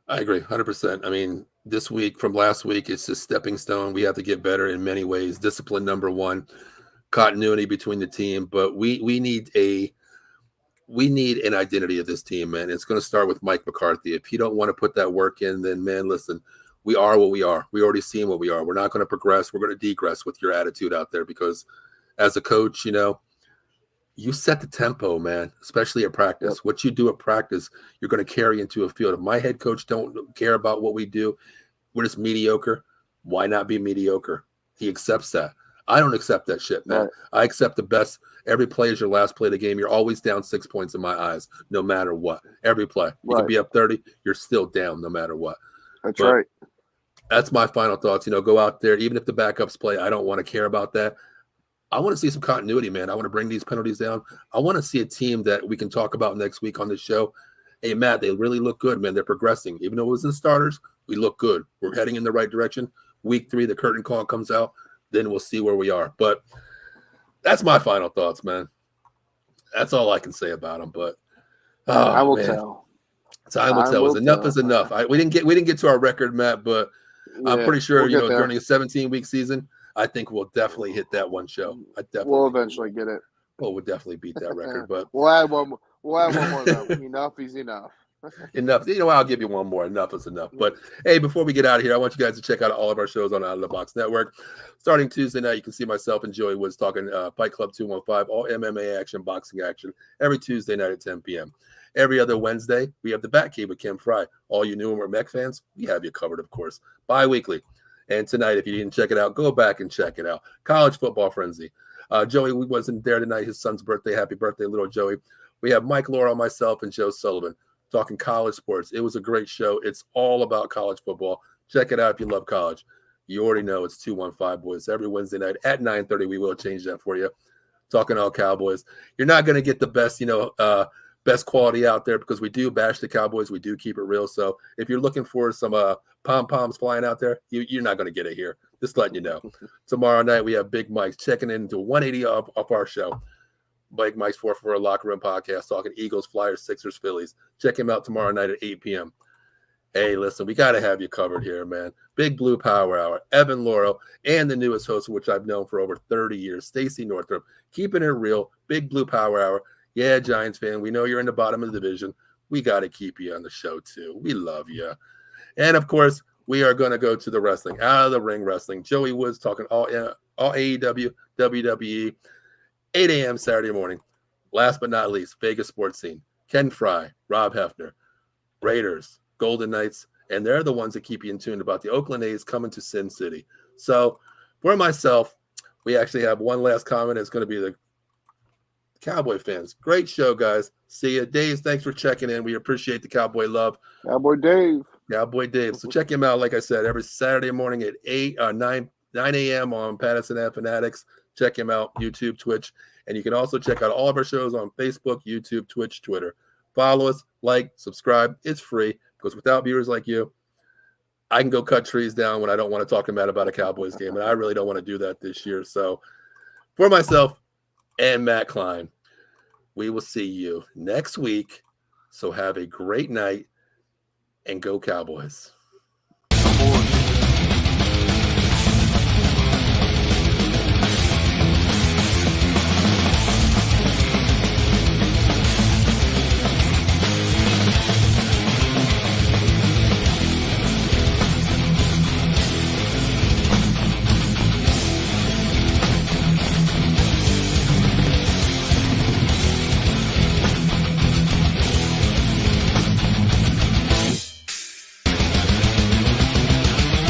I agree, 100%. I mean, this week from last week, it's a stepping stone. We have to get better in many ways. Discipline, number one, continuity between the team. But we need an identity of this team, man. It's going to start with Mike McCarthy. If you don't want to put that work in, then, man, listen, we are what we are. We already seen what we are. We're not going to progress. We're going to degress with your attitude out there because as a coach, you set the tempo, man, especially at practice. Yep. What you do at practice, you're going to carry into a field. If my head coach don't care about what we do, we're just mediocre. Why not be mediocre? He accepts that. I don't accept that shit, man. Right. I accept the best. Every play is your last play of the game. You're always down 6 points in my eyes, no matter what. Every play. You can be up 30. You're still down no matter what. That's right. That's my final thoughts. Go out there. Even if the backups play, I don't want to care about that. I want to see some continuity, man. I want to bring these penalties down. I want to see a team that we can talk about next week on this show. Hey, Matt, they really look good, man. They're progressing. Even though it was in starters, we look good. We're heading in the right direction. Week 3, the curtain call comes out. Then we'll see where we are. But that's my final thoughts, man. That's all I can say about them. But I will tell. Time will tell. Enough is enough. We didn't get to our record, Matt, but I'm pretty sure during a 17-week season, I think we'll definitely hit that one show. We'll eventually get it. Well, we'll definitely beat that record, but we'll add one more though. Enough is enough. Enough. I'll give you one more. Enough is enough. But hey, before we get out of here, I want you guys to check out all of our shows on Out of the Box Network. Starting Tuesday night, you can see myself and Joey Woods talking Fight Club 215, all MMA action, boxing action, every Tuesday night at 10 p.m. Every other Wednesday, we have the Batcave with Kim Fry. All you new and Mech fans, we have you covered, of course. Bi-weekly. And tonight, if you didn't check it out, go back and check it out. College Football Frenzy. Joey wasn't there tonight. His son's birthday. Happy birthday, little Joey. We have Mike Laurel, myself, and Joe Sullivan talking college sports. It was a great show. It's all about college football. Check it out if you love college. You already know it's 215 Boys. Every Wednesday night at 9:30, we will change that for you. Talking all Cowboys. You're not going to get the best, best quality out there because we do bash the Cowboys. We do keep it real. So if you're looking for some pom-poms flying out there, you're not going to get it here. Just letting you know. Tomorrow night, we have Big Mike's checking into 180 of our show. Big Mike's 4 Locker Room Podcast talking Eagles, Flyers, Sixers, Phillies. Check him out tomorrow night at 8 p.m. Hey, listen, we got to have you covered here, man. Big Blue Power Hour, Evan Laurel, and the newest host, which I've known for over 30 years, Stacey Northrup, keeping it real. Big Blue Power Hour. Yeah, Giants fan, we know you're in the bottom of the division. We got to keep you on the show, too. We love you. And, of course, we are going to go to the wrestling, Out of the Ring Wrestling. Joey Woods talking all AEW, WWE, 8 a.m. Saturday morning. Last but not least, Vegas sports scene. Ken Fry, Rob Hefner, Raiders, Golden Knights, and they're the ones that keep you in tune about the Oakland A's coming to Sin City. So for myself, we actually have one last comment. It's going to be the Cowboy fans. Great show, guys. See you. Dave, thanks for checking in. We appreciate the Cowboy love. Cowboy Dave. Cowboy Dave. So check him out, like I said, every Saturday morning at 9 a.m. on Patterson and Fanatics. Check him out, YouTube, Twitch. And you can also check out all of our shows on Facebook, YouTube, Twitch, Twitter. Follow us, like, subscribe. It's free because without viewers like you, I can go cut trees down when I don't want to talk about a Cowboys game. And I really don't want to do that this year. So for myself and Matt Klein, we will see you next week. So have a great night and go Cowboys.